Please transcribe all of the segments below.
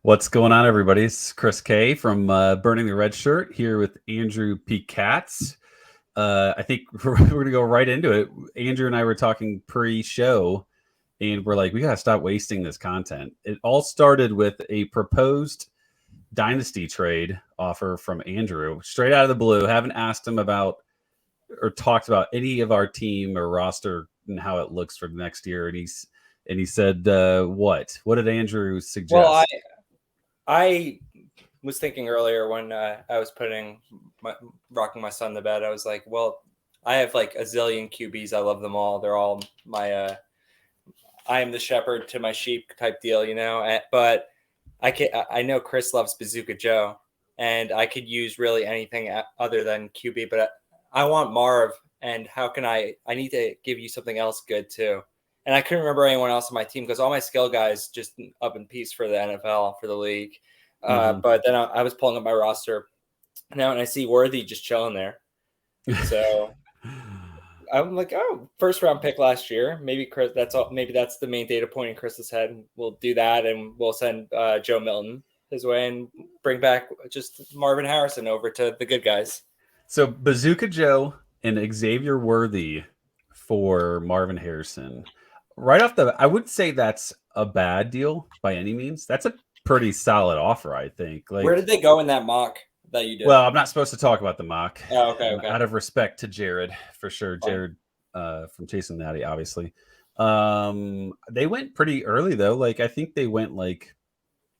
What's going on, everybody? It's Chris K from Burning the Red Shirt here with Andrew Katz. I think we're going to go right into it. Andrew and I were talking pre-show, and we're like, we got to stop wasting this content. It all started with a proposed dynasty trade offer from Andrew, straight out of the blue. Haven't asked him about or talked about any of our team or roster and how it looks for the next year. And he said, what? What did Andrew suggest? Well, I was thinking earlier when I was rocking my son to bed, I was like, well, I have like a zillion QBs. I love them all. They're all my I am the shepherd to my sheep type deal, but I know Chris loves Bazooka Joe, and I could use really anything other than QB, but I want Marv, and how can I need to give you something else good too. And I couldn't remember anyone else on my team because all my skill guys just up in peace for the NFL, for the league. But then I was pulling up my roster now, and I see Worthy just chilling there. So I'm like, oh, first round pick last year. Maybe Chris. That's all. Maybe that's the main data point in Chris's head. We'll do that, and we'll send Joe Milton his way and bring back just Marvin Harrison over to the good guys. So Bazooka Joe and Xavier Worthy for Marvin Harrison. Right off I would say that's a bad deal by any means. That's a pretty solid offer, I think. Where did they go in that mock that you did? Well, I'm not supposed to talk about the mock. Oh, okay. Out of respect to Jared, for sure. Jared from Chasing Natty, obviously. They went pretty early, though. Like, I think they went like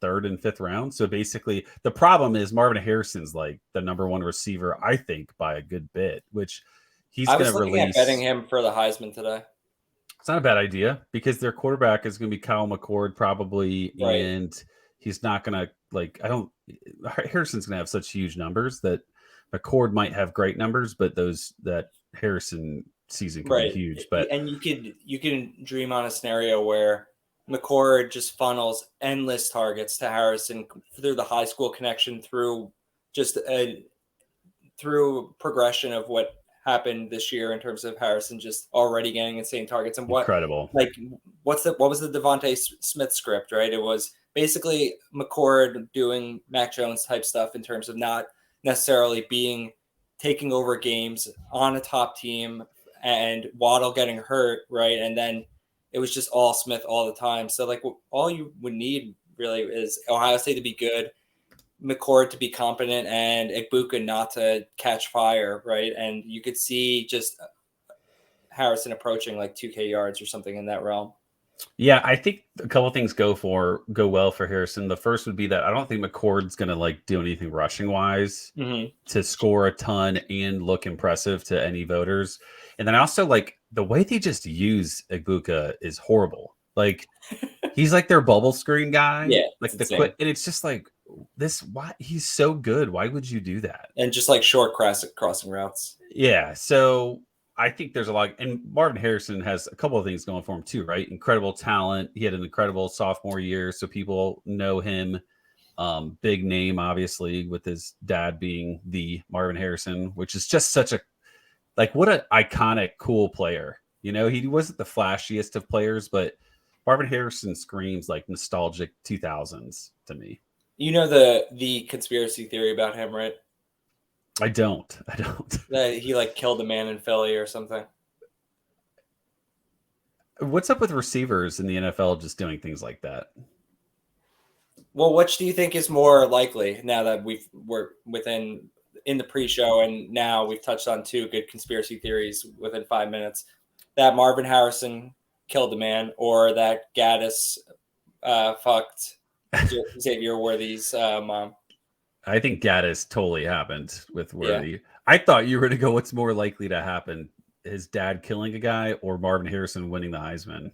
3rd and 5th round. So basically, the problem is Marvin Harrison's like the number 1 receiver, I think, by a good bit, which he's going to release. I was looking at betting him for the Heisman today. It's not a bad idea because their quarterback is going to be Kyle McCord probably, right. And he's not going to Harrison's going to have such huge numbers that McCord might have great numbers, but that Harrison season could be huge. But and you can dream on a scenario where McCord just funnels endless targets to Harrison through the high school connection, through progression of what happened this year in terms of Harrison just already getting insane targets. And incredible. What was the Devontae Smith script, right? It was basically McCord doing Mac Jones type stuff in terms of not necessarily taking over games on a top team and Waddle getting hurt, right? And then it was just all Smith all the time. So all you would need really is Ohio State to be good, McCord to be competent, and Igbuka not to catch fire, right? And you could see just Harrison approaching like 2K yards or something in that realm. Yeah, I think a couple of things go well for Harrison. The first would be that I don't think McCord's going to do anything rushing wise to score a ton and look impressive to any voters. And then also the way they just use Igbuka is horrible. He's like their bubble screen guy. Yeah, and it's just this. Why he's so good? Why would you do that? And just short crossing routes. Yeah, so I think there's a lot, and Marvin Harrison has a couple of things going for him too, right? Incredible talent. He had an incredible sophomore year, so people know him. Big name, obviously, with his dad being the Marvin Harrison, which is just such a what an iconic, cool player. He wasn't the flashiest of players, but Marvin Harrison screams nostalgic 2000s to me. You know the conspiracy theory about him, right? I don't. That he killed a man in Philly or something. What's up with receivers in the NFL just doing things like that? Well, which do you think is more likely now that we're in the pre-show and now we've touched on 2 good conspiracy theories within 5 minutes? That Marvin Harrison killed a man, or that Gaddis fucked Xavier Worthy's mom? I think Gaddis totally happened with Worthy. Yeah. I thought you were going to go, what's more likely to happen? His dad killing a guy or Marvin Harrison winning the Heisman?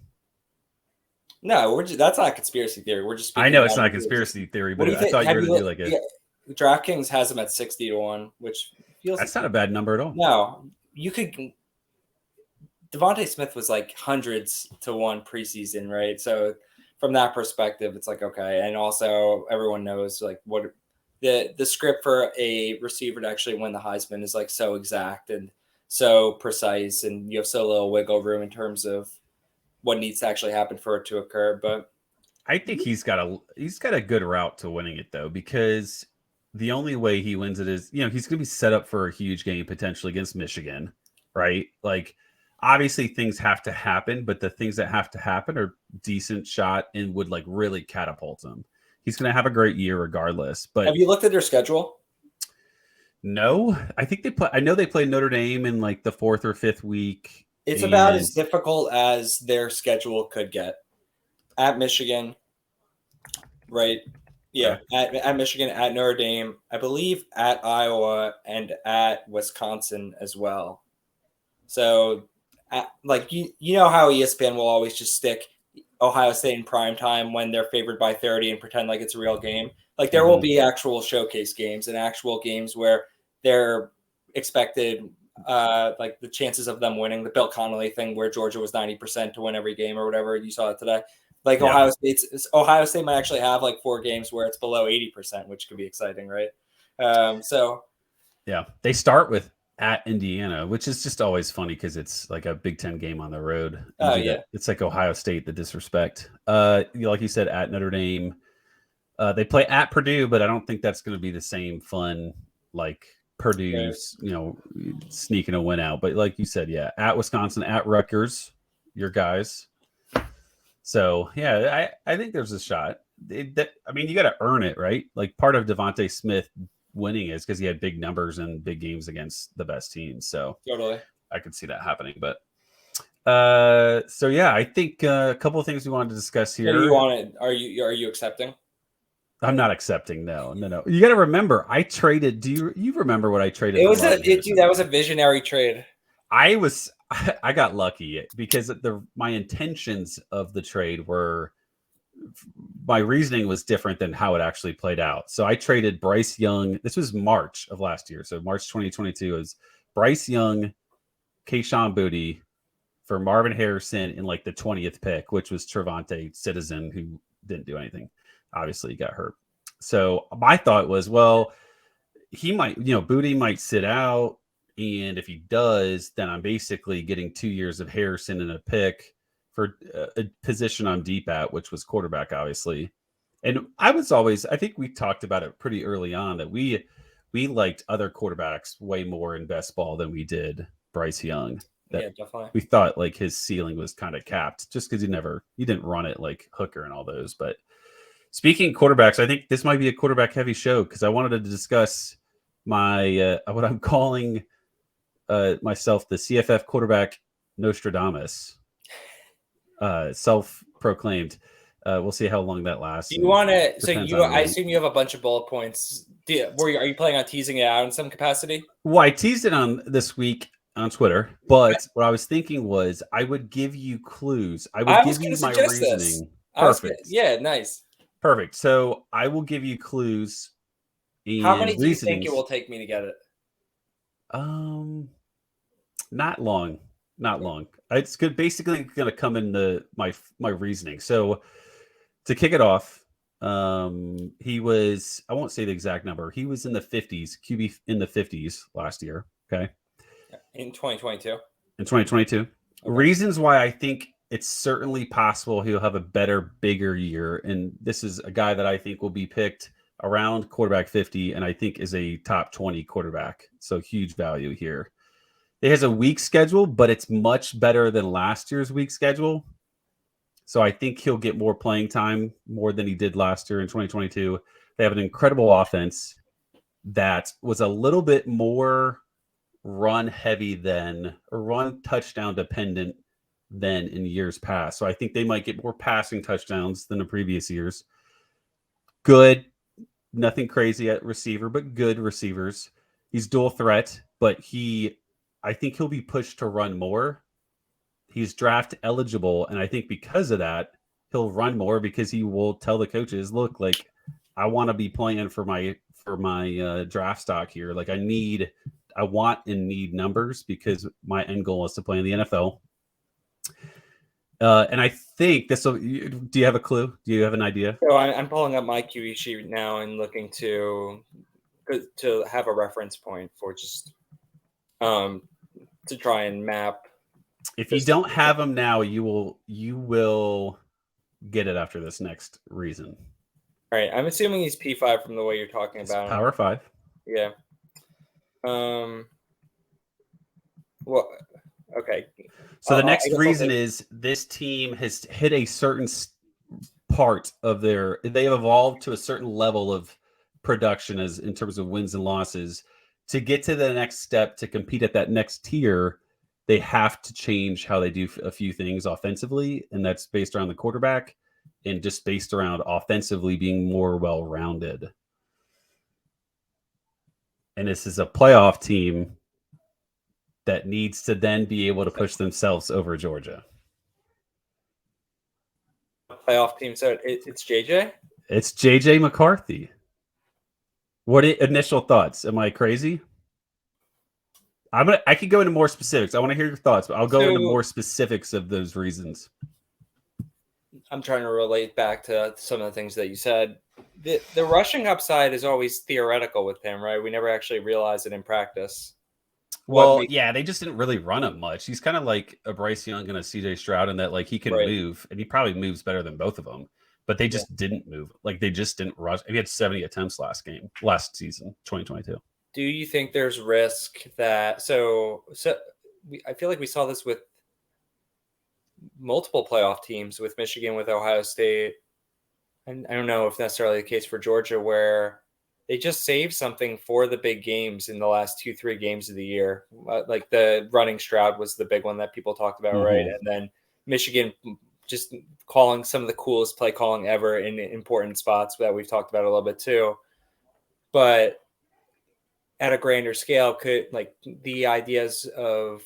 No, that's not a conspiracy theory. We're just. I know it's not a conspiracy theory, but I thought you were going to do it. DraftKings has him at 60-1, which feels. That's not a bad number at all. No, you could. Devontae Smith was hundreds to 1 preseason, right? So from that perspective, it's okay. And also, everyone knows what. The script for a receiver to actually win the Heisman is so exact and so precise, and you have so little wiggle room in terms of what needs to actually happen for it to occur. But I think he's got a good route to winning it though, because the only way he wins it is, he's going to be set up for a huge game potentially against Michigan, right? Like, obviously things have to happen, but the things that have to happen are decent shot and would like really catapult him. He's going to have a great year regardless. But have you looked at their schedule? no, I think I know they play Notre Dame in like the 4th or 5th week. It's about as difficult as their schedule could get. At Michigan, right? Yeah, okay. At Michigan, at Notre Dame, I believe at Iowa, and at Wisconsin as well. So, like you know how ESPN will always just stick Ohio State in prime time when they're favored by 30 and pretend like it's a real game. Like there will be actual showcase games and actual games where they're expected, like the chances of them winning, the Bill Connolly thing where Georgia was 90% to win every game or whatever. You saw it today. Like Ohio State might actually have like 4 games where it's below 80%, which could be exciting, right? Yeah, they start with at Indiana, which is just always funny because it's like a Big Ten game on the road. It's like Ohio State, the disrespect. Like you said, at Notre Dame, they play at Purdue, but I don't think that's going to be the same fun like Purdue's, sneaking a win out. But like you said, at Wisconsin, at Rutgers, your guys. So yeah, I think there's a shot. You got to earn it, right? Like part of Devontae Smith winning is because he had big numbers and big games against the best teams. So totally, I could see that happening. But so yeah, I think a couple of things we wanted to discuss here. Are you accepting? I'm not accepting. No. You got to remember, I traded. Do you remember what I traded? That was a visionary trade. I got lucky because my intentions of the trade were, my reasoning was different than how it actually played out. So I traded Bryce Young. This was March of last year. So March 2022 is Bryce Young, Kayshon Boutte for Marvin Harrison in like the 20th pick, which was Trevante Citizen, who didn't do anything. Obviously he got hurt. So my thought was, well, he might, Boutte might sit out. And if he does, then I'm basically getting 2 years of Harrison and a pick for a position I'm deep at, which was quarterback, obviously. And I think we talked about it pretty early on that we liked other quarterbacks way more in best ball than we did Bryce Young. Yeah, definitely. We thought like his ceiling was kind of capped just because he didn't run it like Hooker and all those. But speaking of quarterbacks, I think this might be a quarterback heavy show because I wanted to discuss my what I'm calling myself the CFF quarterback Nostradamus, self-proclaimed. We'll see how long that lasts. Do you want to? So I assume you have a bunch of bullet points. Are you planning on teasing it out in some capacity? Well, I teased it on this week on Twitter, but what I was thinking was I would give you clues. I would give you my reasoning. Perfect. Nice. Perfect. So I will give you clues. How many do you think it will take me to get it? Not long. It's basically going to come in my reasoning. So to kick it off, he was, I won't say the exact number. He was in the 50s, QB in the 50s last year. Okay. In 2022. In 2022. Okay. Reasons why I think it's certainly possible he'll have a better, bigger year. And this is a guy that I think will be picked around quarterback 50 and I think is a top 20 quarterback. So huge value here. It has a weak schedule, but it's much better than last year's weak schedule. So I think he'll get more playing time, more than he did last year in 2022. They have an incredible offense that was a little bit more run heavy run touchdown dependent than in years past. So I think they might get more passing touchdowns than the previous years. Good, nothing crazy at receiver, but good receivers. He's dual threat, but I think he'll be pushed to run more. He's draft eligible, and I think because of that, he'll run more because he will tell the coaches, "Look, like I want to be playing for my draft stock here. Like I want and need numbers because my end goal is to play in the NFL." And I think this will. Do you have a clue? Do you have an idea? So I'm pulling up my QE sheet now and looking to have a reference point for just to try and map. If you don't have them now, you will get it after this next reason. All right, I'm assuming he's P5 from the way you're talking about him. Power 5. Yeah. Well, okay. So the next reason is this team has hit a certain part of they have evolved to a certain level of production as in terms of wins and losses. To get to the next step, to compete at that next tier, they have to change how they do a few things offensively, and that's based around the quarterback and just based around offensively being more well-rounded. And this is a playoff team that needs to then be able to push themselves over Georgia. Playoff team, so it's JJ? It's JJ McCarthy. What initial thoughts? Am I crazy? I could go into more specifics. I want to hear your thoughts, but I'll go into more specifics of those reasons. I'm trying to relate back to some of the things that you said. The rushing upside is always theoretical with him, right? We never actually realize it in practice. Well, yeah, they just didn't really run him much. He's kind of like a Bryce Young and a CJ Stroud in that, like, he can move, and he probably moves better than both of them. But they just didn't move. Like, they just didn't rush. He had 70 attempts last season, 2022. Do you think there's risk that I feel like we saw this with multiple playoff teams, with Michigan, with Ohio State, and I don't know if necessarily the case for Georgia, where they just save something for the big games in the last 2-3 games of the year. Like the running Stroud was the big one that people talked about, right? And then Michigan just calling some of the coolest play calling ever in important spots that we've talked about a little bit too. But at a grander scale, could like the idea of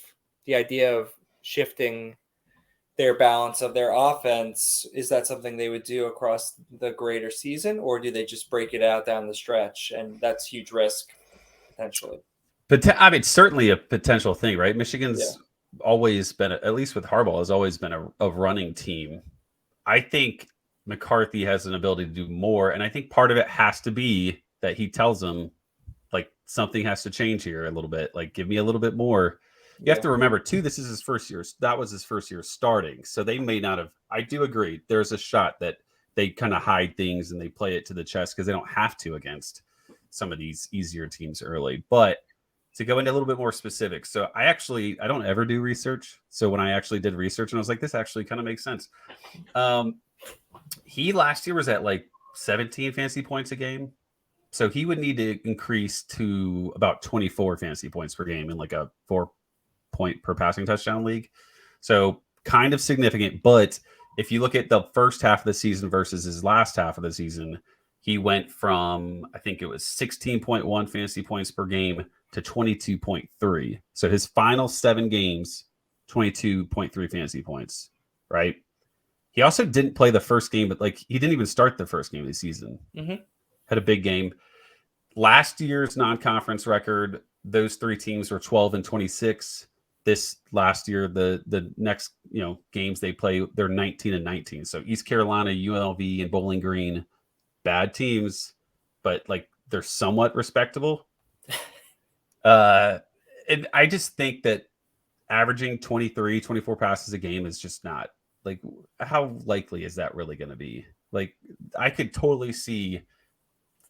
shifting their balance of their offense, is that something they would do across the greater season, or do they just break it out down the stretch? And that's huge risk potentially. But I mean, certainly a potential thing, right? Michigan's always been, at least with Harbaugh, has always been a running team. I think McCarthy has an ability to do more, and I think part of it has to be that he tells them, like, something has to change here a little bit. Like, give me a little bit more. You have to remember, too, this is his first year. That was his first year starting. So they may not have. I do agree. There's a shot that they kind of hide things and they play it to the chest because they don't have to against some of these easier teams early. But to go into a little bit more specific. So I don't ever do research. So when I actually did research, and I was like, this actually kind of makes sense. He last year was at like 17 fantasy points a game. So he would need to increase to about 24 fantasy points per game in like a 4-point per passing touchdown league. So kind of significant. But if you look at the first half of the season versus his last half of the season, he went from, I think it was 16.1 fantasy points per game to 22.3. So his final 7 games, 22.3 fantasy points, right? He also didn't play the first game, but like he didn't even start the first game of the season. Had a big game. Last year's non-conference record, those 3 teams were 12-26. This last year, the next games they play, they're 19-19. So East Carolina, UNLV, and Bowling Green, bad teams, but like they're somewhat respectable. And I just think that averaging 23, 24 passes a game is just not, like, how likely is that really going to be? Like, I could totally see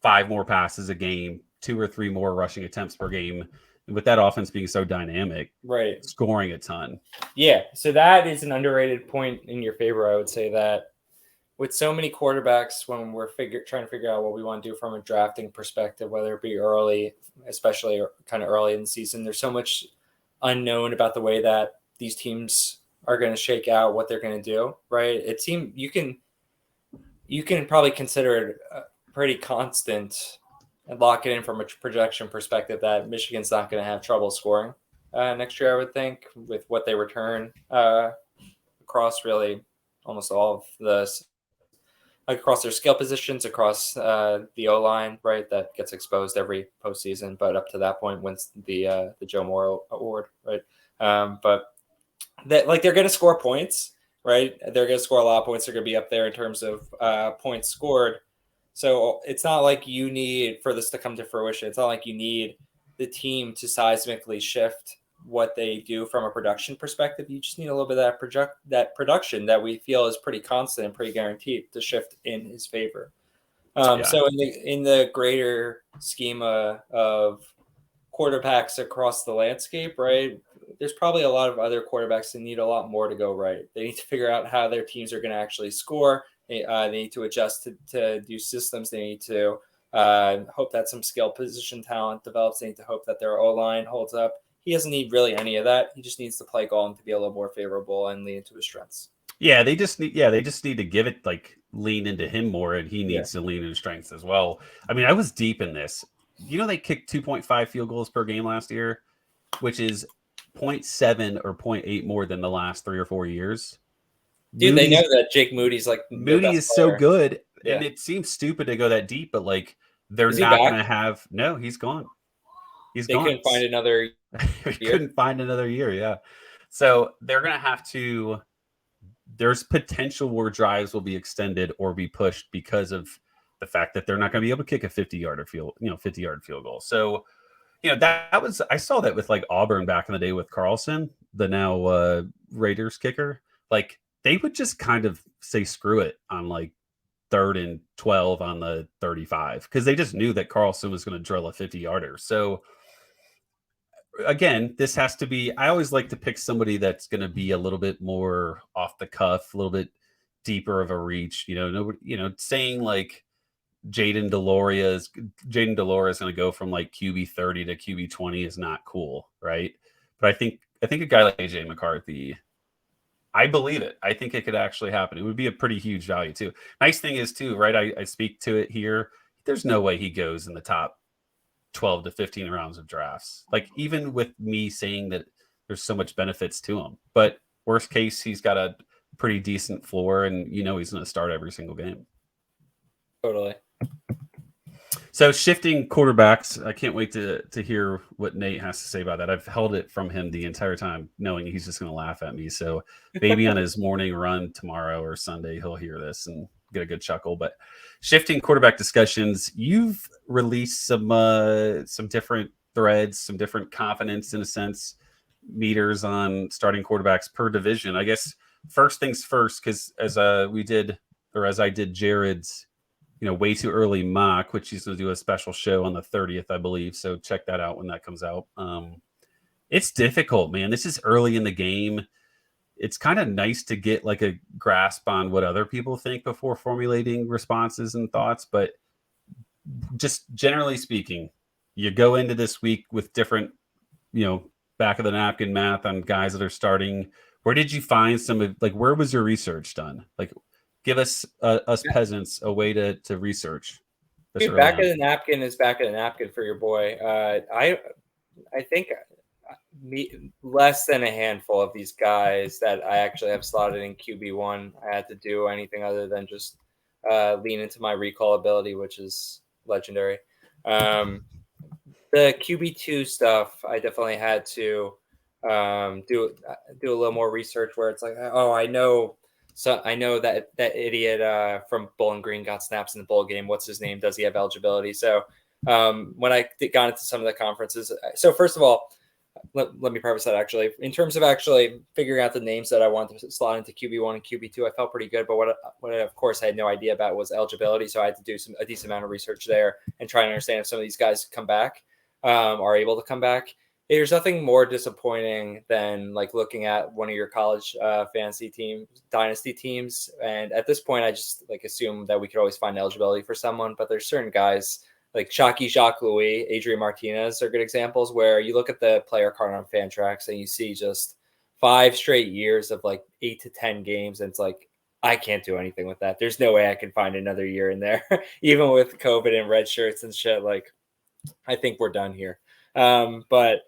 5 more passes a game, 2 or 3 more rushing attempts per game, and with that offense being so dynamic, right, scoring a ton. Yeah, so that is an underrated point in your favor. I would say that with so many quarterbacks, when we're trying to figure out what we want to do from a drafting perspective, whether it be early, especially kind of early in the season, there's so much unknown about the way that these teams are going to shake out, what they're going to do, right? It seems you can probably consider it pretty constant and lock it in from a projection perspective that Michigan's not going to have trouble scoring next year, I would think, with what they return across really almost all of across their skill positions, across the O-line, right, that gets exposed every postseason, but up to that point wins the Joe Moore Award, right? But that, like, they're going to score points, right? They're going to score a lot of points. They're going to be up there in terms of points scored. So it's not like you need, for this to come to fruition, it's not like you need the team to seismically shift what they do from a production perspective. You just need a little bit of that production that we feel is pretty constant and pretty guaranteed to shift in his favor. So in the greater schema of quarterbacks across the landscape, right, there's probably a lot of other quarterbacks that need a lot more to go right. They need to figure out how their teams are going to actually score. They need to adjust to do systems. They need to hope that some skill position talent develops. They need to hope that their O-line holds up. He doesn't need really any of that. He just needs to play golf to be a little more favorable and lean into his strengths. Yeah, they just need to give it, like, lean into him more, and he needs to lean into strengths as well. I mean, I was deep in this. They kicked 2.5 field goals per game last year, which is 0.7 or 0.8 more than the last 3 or 4 years. Dude, they know that Jake Moody's like Moody is so good, yeah. and it seems stupid to go that deep, but like they're Is he not back? going to have. No, he's gone. He's They gone. couldn't find another year. Couldn't find another year. Yeah, so they're going to have to. There's potential where drives will be extended or be pushed because of the fact that they're not going to be able to kick a 50-yard field goal. So, that was, I saw that with like Auburn back in the day with Carlson, the now Raiders kicker. Like, they would just kind of say screw it on like 3rd and 12 on the 35 because they just knew that Carlson was going to drill a 50-yarder. So again, this has to be, I always like to pick somebody that's going to be a little bit more off the cuff, a little bit deeper of a reach. Saying like Jaden Deloria is going to go from like QB 30 to QB 20 is not cool, right? But I think a guy like AJ McCarthy, I believe it. I think it could actually happen. It would be a pretty huge value too. Nice thing is too, right? I speak to it here. There's no way he goes in the top 12 to 15 rounds of drafts. Like, even with me saying that there's so much benefits to him, but worst case, he's got a pretty decent floor, and he's going to start every single game. Totally. So shifting quarterbacks, I can't wait to hear what Nate has to say about that. I've held it from him the entire time, knowing he's just going to laugh at me. So maybe on his morning run tomorrow or Sunday, he'll hear this and get a good chuckle. But shifting quarterback discussions, you've released some different threads, some different confidence, in a sense, meters on starting quarterbacks per division. I guess first things first, because as I did Jared's way too early mock, which he's going to do a special show on the 30th, I believe. So check that out when that comes out. It's difficult, man. This is early in the game. It's kind of nice to get like a grasp on what other people think before formulating responses and thoughts. But just generally speaking, you go into this week with different, back of the napkin math on guys that are starting. Where did you find some of, like, where was your research done? Like, give us peasants a way to research. Dude, back of the napkin is back of the napkin for your boy. I think less than a handful of these guys that I actually have slotted in QB1. I had to do anything other than just lean into my recall ability, which is legendary. The QB2 stuff, I definitely had to do a little more research where it's like, oh, I know that idiot from Bowling Green got snaps in the bowl game. What's his name? Does he have eligibility? So when I got into some of the conferences, so first of all, let me preface that actually, in terms of actually figuring out the names that I wanted to slot into QB1 and QB2, I felt pretty good. But what I, of course, I had no idea about was eligibility. So I had to do a decent amount of research there and try to understand if some of these guys come back, are able to come back. There's nothing more disappointing than like looking at one of your college fantasy teams, dynasty teams. And at this point, I just like assume that we could always find eligibility for someone. But there's certain guys like Shockey Jacques Louis, Adrian Martinez are good examples where you look at the player card on Fantrax and you see just 5 straight years of like 8 to 10 games. And it's like, I can't do anything with that. There's no way I can find another year in there, even with COVID and red shirts and shit. Like, I think we're done here. But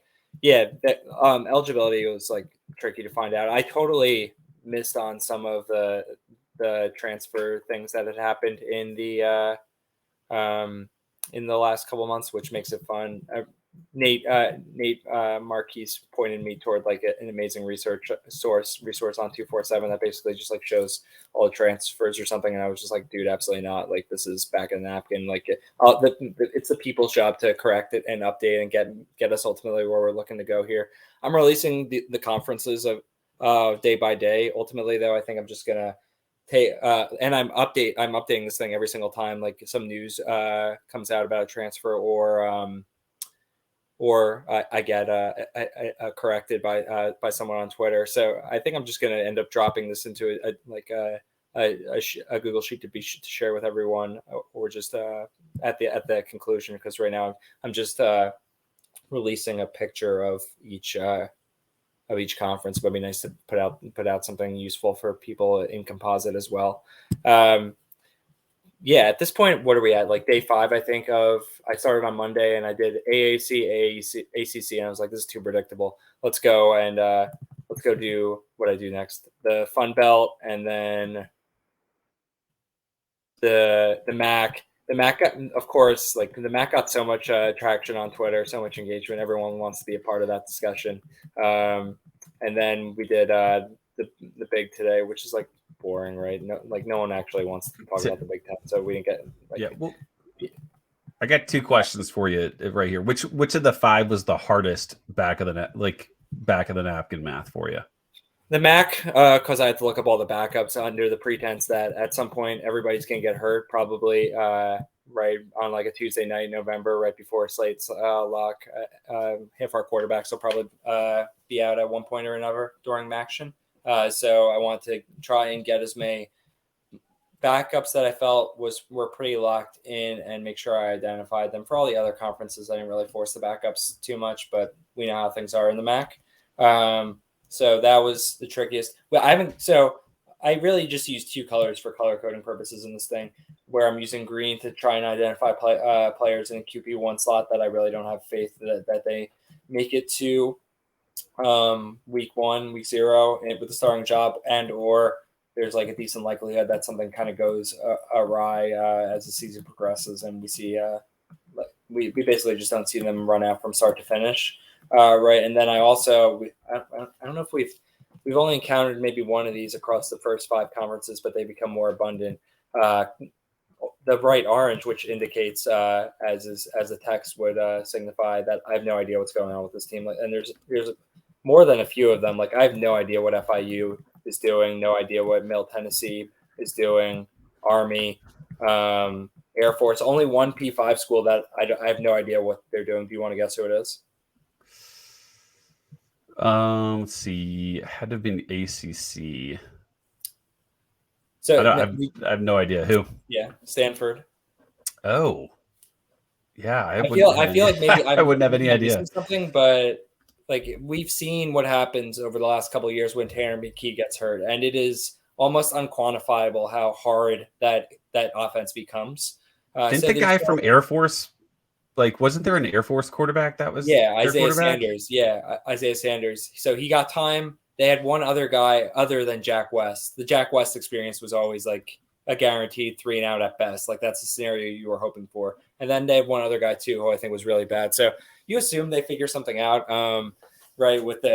yeah, that eligibility was like tricky to find out. I totally missed on some of the transfer things that had happened in the last couple months, which makes it fun. Nate Marquise pointed me toward like an amazing resource on 247 that basically just like shows all the transfers or something, and I was just like, dude, absolutely not. Like, this is back in the napkin. Like, it's the people's job to correct it and update and get us ultimately where we're looking to go here. I'm releasing the conferences of day by day. Ultimately, though, I think I'm just gonna take and I'm updating this thing every single time like some news comes out about a transfer or I get corrected by someone on Twitter. So I think I'm just going to end up dropping this into a Google Sheet to share with everyone, or just at the conclusion, because right now I'm just releasing a picture of each conference. But it'd be nice to put out something useful for people in composite as well. Yeah, at this point, what are we at? Like day 5, I think I started on Monday and I did AAC, ACC, and I was like, this is too predictable. Let's go do what I do next. The Fun Belt, and then the MAC. The MAC got, of course, like the MAC got so much traction on Twitter, so much engagement. Everyone wants to be a part of that discussion. And then we did the Big today, which is like boring, right? No one actually wants to talk about the Big Ten, so we didn't get. Well, I got 2 questions for you right here. Which of the 5 was the hardest back of the napkin math for you? The MAC, because I had to look up all the backups under the pretense that at some point everybody's going to get hurt, probably right on like a Tuesday night in November, right before slate's lock. Half our quarterbacks will probably be out at one point or another during MACtion. So I want to try and get as many backups that I felt were pretty locked in and make sure I identified them. For all the other conferences, I didn't really force the backups too much, but we know how things are in the MAC. So that was the trickiest. Well, I really just use 2 colors for color coding purposes in this thing, where I'm using green to try and identify players in a QP1 slot that I really don't have faith that they make it to week 1, week 0 with the starting job, and or there's like a decent likelihood that something kind of goes awry as the season progresses, and we see we basically just don't see them run out from start to finish. Right. And then I don't know if we've only encountered maybe one of these across the first 5 conferences, but they become more abundant. The bright orange, which indicates as the text would signify that I have no idea what's going on with this team. And there's more than a few of them. Like, I have no idea what FIU is doing, no idea what Middle Tennessee is doing, Army, Air Force. Only one P5 school that I have no idea what they're doing. Do you want to guess who it is? Let's see. It had to have been ACC. So I have no idea who. Yeah, Stanford. Oh, yeah. I feel like maybe I wouldn't have any idea. Something, but like, we've seen what happens over the last couple of years when Tanner McKee gets hurt, and it is almost unquantifiable how hard that offense becomes. Didn't the guy from Air Force? Like, wasn't there an Air Force quarterback that was Isaiah Sanders? Yeah, Isaiah Sanders. So he got time. They had one other guy other than Jack West. The Jack West experience was always like a guaranteed 3 and out at best. Like, that's the scenario you were hoping for. And then they had one other guy too, who I think was really bad. So you assume they figure something out, right? With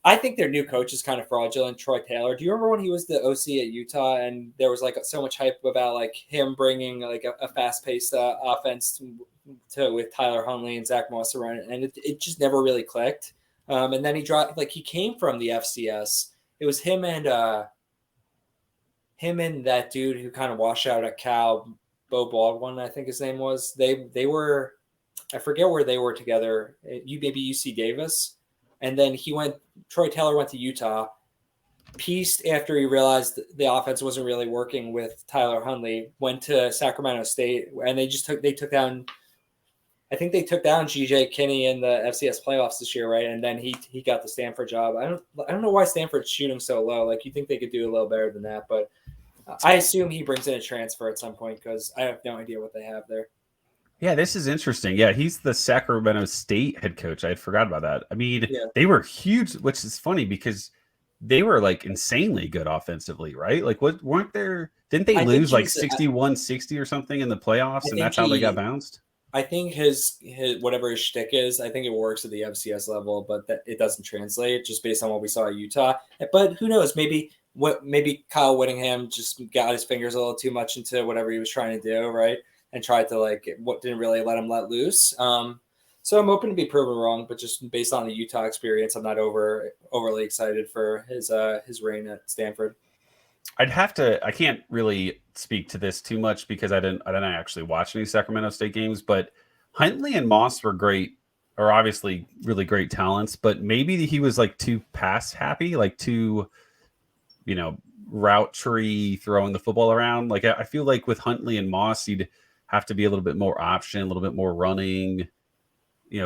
I think their new coach is kind of fraudulent, Troy Taylor. Do you remember when he was the OC at Utah and there was like so much hype about like him bringing like a fast-paced offense with Tyler Huntley and Zach Moss around it, and it just never really clicked. And then he came from the FCS. It was him and that dude who kind of washed out at Cal, Bo Baldwin, I think his name was. They were, I forget where they were together. Maybe UC Davis. And then Troy Taylor went to Utah, pieced after he realized the offense wasn't really working with Tyler Huntley, went to Sacramento State, and they took down GJ Kinney in the FCS playoffs this year, right? And then he got the Stanford job. I don't know why Stanford's shooting so low. Like, you think they could do a little better than that, but I assume he brings in a transfer at some point because I have no idea what they have there. Yeah, this is interesting. Yeah, he's the Sacramento State head coach. I had forgot about that. I mean, They were huge, which is funny because they were like insanely good offensively, right? Like, didn't they lose like 61-60 or something in the playoffs, and that's how they got bounced? I think his whatever his shtick is, I think it works at the FCS level, but that it doesn't translate just based on what we saw at Utah. But who knows? Maybe Kyle Whittingham just got his fingers a little too much into whatever he was trying to do, right? And tried to what didn't really let him let loose. So I'm open to be proven wrong, but just based on the Utah experience, I'm not overly excited for his reign at Stanford. I can't really speak to this too much because I didn't actually watch any Sacramento State games, but Huntley and Moss were great, are obviously really great talents, but maybe he was like too pass happy, like too, route tree throwing the football around. Like I feel like with Huntley and Moss, you'd have to be a little bit more option, a little bit more running,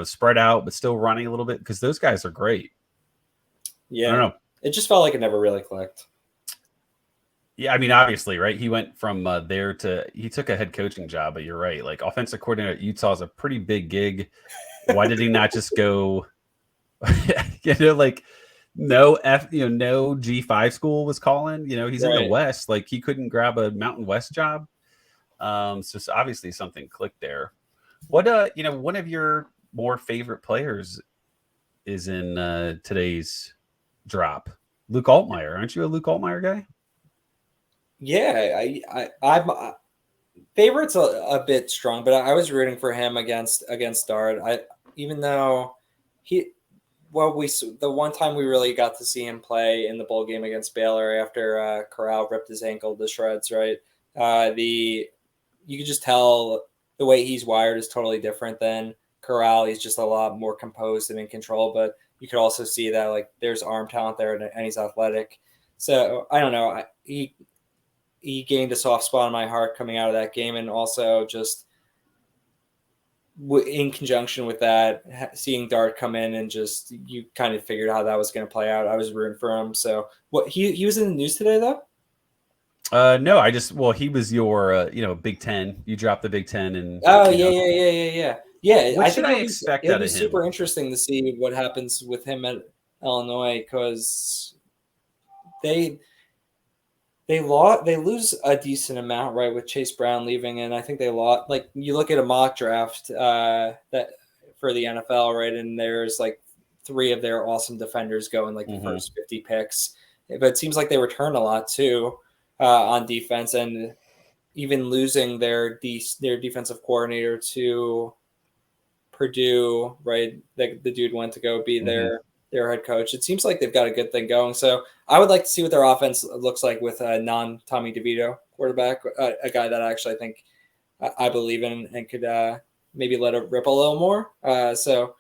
spread out, but still running a little bit because those guys are great. Yeah. I don't know. It just felt like it never really clicked. Yeah, I mean, obviously, right? He went from there to he took a head coaching job, but you're right. Like offensive coordinator at Utah is a pretty big gig. Why did he not just go? Like no no G5 school was calling. He's in the West. Like he couldn't grab a Mountain West job. So obviously something clicked there. What one of your more favorite players is in today's drop? Luke Altmaier. Aren't you a Luke Altmaier guy? Yeah, I'm favorite's a bit strong, but I was rooting for him against Dart. Even though the one time we really got to see him play in the bowl game against Baylor after Corral ripped his ankle to shreds, right? You could just tell the way he's wired is totally different than Corral. He's just a lot more composed and in control, but you could also see that there's arm talent there and he's athletic. So I don't know. He gained a soft spot in my heart coming out of that game, and also just in conjunction with that, seeing Dart come in and just you kind of figured how that was going to play out. I was rooting for him. So what he was in the news today though? No, he was your Big Ten. You dropped the Big Ten and yeah. What should I expect out of him? It'll be super interesting to see what happens with him at Illinois because they lose a decent amount, right, with Chase Brown leaving, and I think they lost. Like you look at a mock draft that for the NFL, right, and there's 3 of their awesome defenders go in the first 50 picks, but it seems like they return a lot too on defense, and even losing their defensive coordinator to Purdue, right? The dude went to go be their head coach. It seems like they've got a good thing going. So I would like to see what their offense looks like with a non-Tommy DeVito quarterback, a guy that I think I believe in and could maybe let it rip a little more. So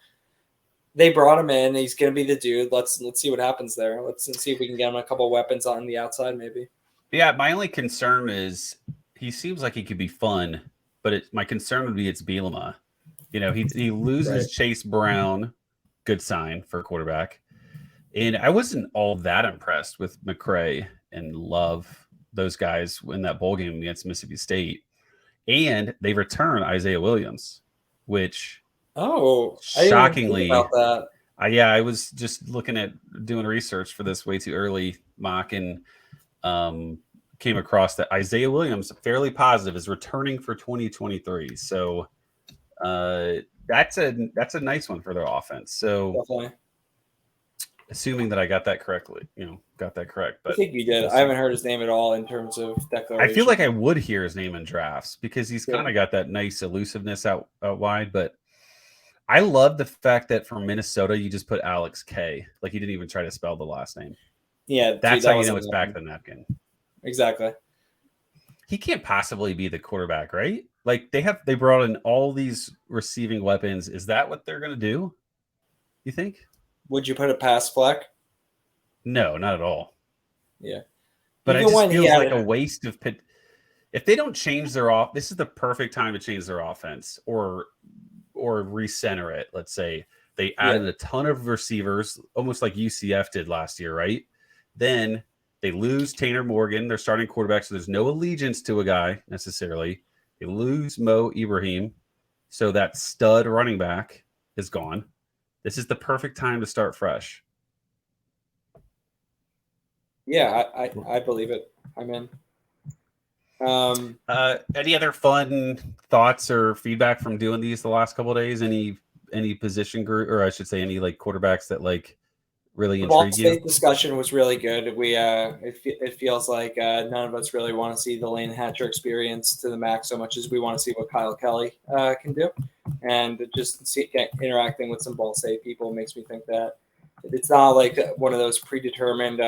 they brought him in. He's going to be the dude. Let's see what happens there. Let's see if we can get him a couple weapons on the outside maybe. Yeah, my only concern is he seems like he could be fun, but my concern would be it's Bielema. He loses Chase Brown. Good sign for a quarterback. And I wasn't all that impressed with McCray and Love, those guys in that bowl game against Mississippi State. And they return Isaiah Williams, which shockingly I didn't think about that. I was just looking at doing research for this way too early mock and came across that Isaiah Williams, fairly positive, is returning for 2023. So that's a nice one for their offense. So definitely. Assuming that I got that correctly, got that correct. But I think you did. I haven't heard his name at all in terms of declaration. I feel like I would hear his name in drafts because he's kind of got that nice elusiveness out wide. But I love the fact that from Minnesota, you just put Alex K. Like he didn't even try to spell the last name. Yeah, that's how you know it's back of the napkin. Exactly. He can't possibly be the quarterback, right? Like they brought in all these receiving weapons. Is that what they're going to do? You think? Would you put it past Fleck? No, not at all. Yeah. But it just feels like a waste of pit. If they don't change their this is the perfect time to change their offense or recenter it. Let's say they added a ton of receivers, almost like UCF did last year, right? Then they lose Tanner Morgan, their starting quarterback, so there's no allegiance to a guy necessarily. They lose Mo Ibrahim, so that stud running back is gone. This is the perfect time to start fresh. Yeah, I believe it. I'm in. Any other fun thoughts or feedback from doing these the last couple of days? Any position group, or I should say, any like quarterbacks that like really The Ball intrigue you? State discussion was really good. It feels like none of us really want to see the Lane Hatcher experience to the max so much as we want to see what Kyle Kelly can do, and just interacting with some Ball State people makes me think that it's not like one of those predetermined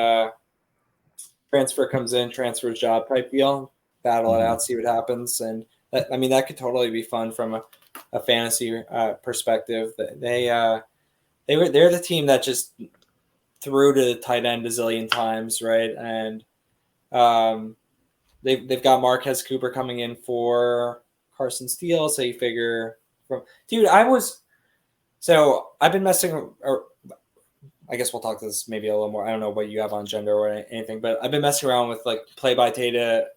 transfer comes in, transfers job type deal. Battle it out, see what happens, and that could totally be fun from a fantasy perspective. They're the team that just threw to the tight end a zillion times, right? And they've got Marquez Cooper coming in for Carson Steele, so you figure, dude, I've been messing, or I guess we'll talk to this maybe a little more. I don't know what you have on gender or anything, but I've been messing around with like play-by-play data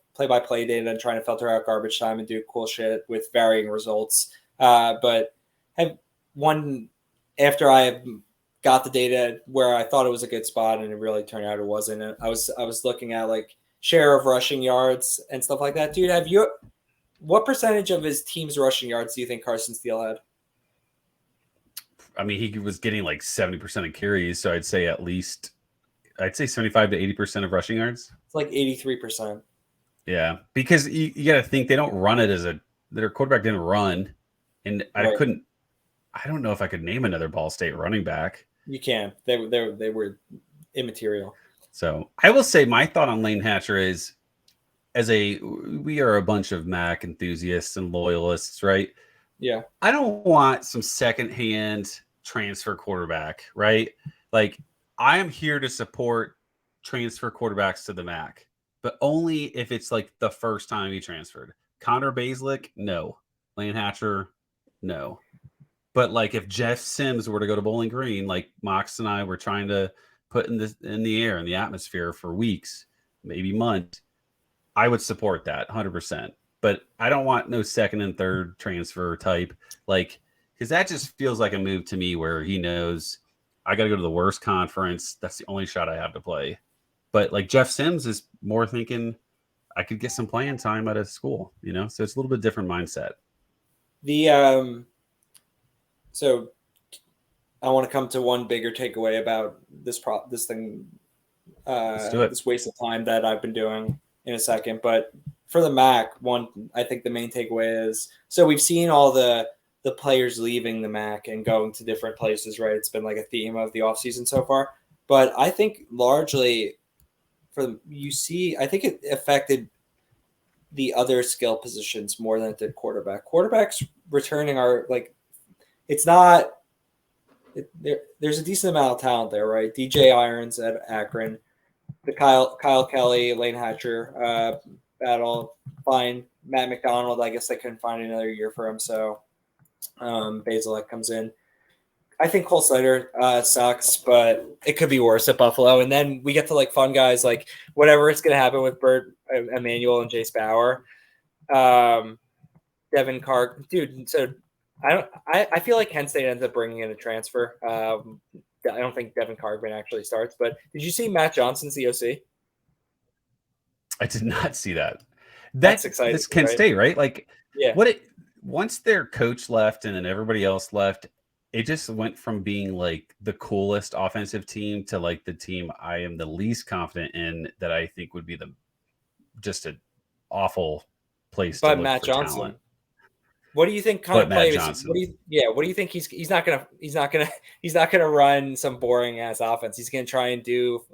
and trying to filter out garbage time and do cool shit with varying results. But after I got the data where I thought it was a good spot and it really turned out it wasn't. And I was looking at like share of rushing yards and stuff like that. Dude, what percentage of his team's rushing yards do you think Carson Steele had? I mean, he was getting like 70% of carries, so I'd say 75 to 80% of rushing yards. It's like 83%. Yeah, because you got to think they don't run it their quarterback didn't run, and right. I don't know if I could name another Ball State running back. You can. They were immaterial. So I will say my thought on Lane Hatcher is, we are a bunch of Mac enthusiasts and loyalists, right? Yeah. I don't want some secondhand transfer quarterback, right? Like, I am here to support transfer quarterbacks to the Mac, but only if it's like the first time he transferred. Connor Basilick, no. Lane Hatcher, no. But like if Jeff Sims were to go to Bowling Green, like Mox and I were trying to put in the air, in the atmosphere for weeks, maybe months, I would support that 100%. But I don't want no second and third transfer type, like, because that just feels like a move to me where he knows I got to go to the worst conference. That's the only shot I have to play. But like Jeff Sims is more thinking I could get some playing time out of school, so it's a little bit different mindset. So I want to come to one bigger takeaway about this thing, this waste of time that I've been doing in a second. But for the MAC, I think the main takeaway is, so we've seen all the players leaving the MAC and going to different places, right? It's been like a theme of the offseason so far. But I think largely I think it affected the other skill positions more than it did quarterback. Quarterbacks returning are like, it's not, there's a decent amount of talent there, right? DJ Irons at Akron, the Kyle Kelly, Lane Hatcher battle, fine. Matt McDonald, I guess they couldn't find another year for him, so Basilek comes in. I think Cole Snyder sucks, but it could be worse at Buffalo. And then we get to like fun guys, like whatever is going to happen with Bert Emanuel and Jace Bauer, Devin Carr, dude. So I feel like Kent State ends up bringing in a transfer. I don't think Devin Cargman actually starts, but did you see Matt Johnson's the OC? I did not see that. That's exciting. That's Kent State, right? Like, yeah. Once their coach left and then everybody else left, it just went from being like the coolest offensive team to like the team I am the least confident in, that I think would be just an awful place to look Matt for Johnson. talent. What do you think kind of play? What do you think he's not gonna run some boring ass offense? He's gonna try and do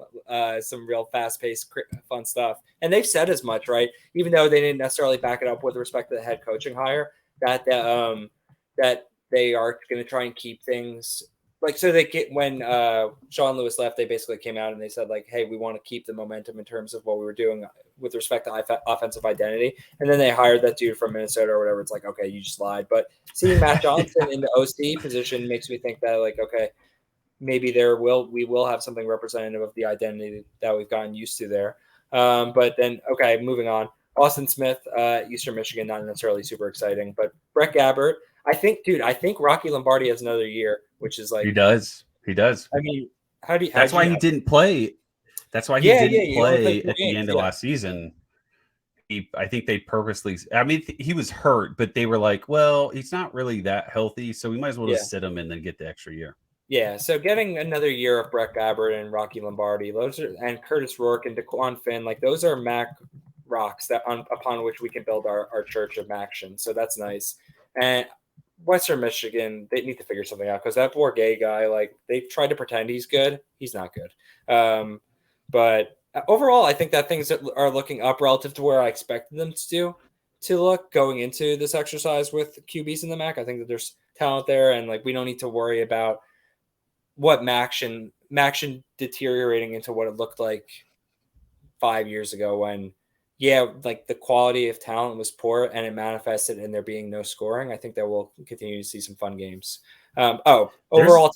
some real fast paced fun stuff. And they've said as much, right? Even though they didn't necessarily back it up with respect to the head coaching hire, that they are going to try and keep things like, so when Sean Lewis left, they basically came out and they said like, hey, we want to keep the momentum in terms of what we were doing with respect to offensive identity. And then they hired that dude from Minnesota or whatever. It's like, okay, you just lied. But seeing Matt Johnson in the OC position makes me think that like, okay, maybe we will have something representative of the identity that we've gotten used to there. But then, okay, moving on. Austin Smith, Eastern Michigan, not necessarily super exciting, but Brett Gabbert, I think Rocky Lombardi has another year, which is like, he does. I mean, that's why he didn't play. That's why he didn't play at the end of last season. I think they purposely. I mean, he was hurt, but they were like, "Well, he's not really that healthy, so we might as well Yeah. just sit him and then get the extra year." Yeah, so getting another year of Brett Gabbert and Rocky Lombardi, and Curtis Rourke and Daquan Finn, like those are Mac rocks upon which we can build our church of Maction. So that's nice. And Western Michigan, they need to figure something out because that Bourget guy, like they tried to pretend he's good, he's not good. But overall, I think that things are looking up relative to where I expected them to look going into this exercise with QBs in the MAC. I think that there's talent there, and like we don't need to worry about what Maction deteriorating into what it looked like 5 years ago when, like the quality of talent was poor and it manifested in there being no scoring. I think that we'll continue to see some fun games. Overall,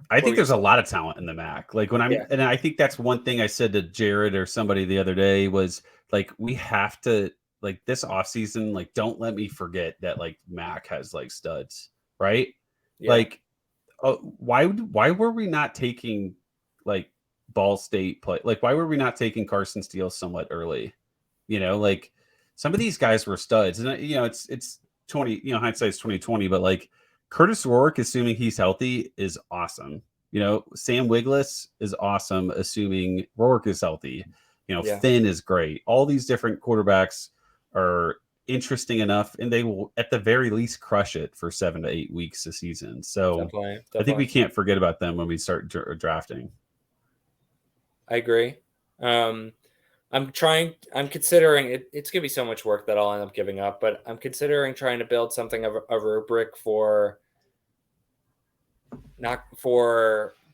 I think there's a lot of talent in the MAC. Like and I think that's one thing I said to Jared or somebody the other day was like, we have to, like this offseason, like don't let me forget that like MAC has like studs, right? Yeah. Like, why were we not taking like Ball State play? Like, why were we not taking Carson Steele somewhat early? Like some of these guys were studs, and it's 20. Hindsight's 2020, but like Curtis Rourke, assuming he's healthy, is awesome. Sam Wiglusz is awesome, assuming Rourke is healthy. Finn is great. All these different quarterbacks are interesting enough, and they will at the very least crush it for 7 to 8 weeks a season. So definitely. I think we can't forget about them when we start drafting. I agree. I'm considering it. It's gonna be so much work that I'll end up giving up, but I'm considering trying to build something of a rubric for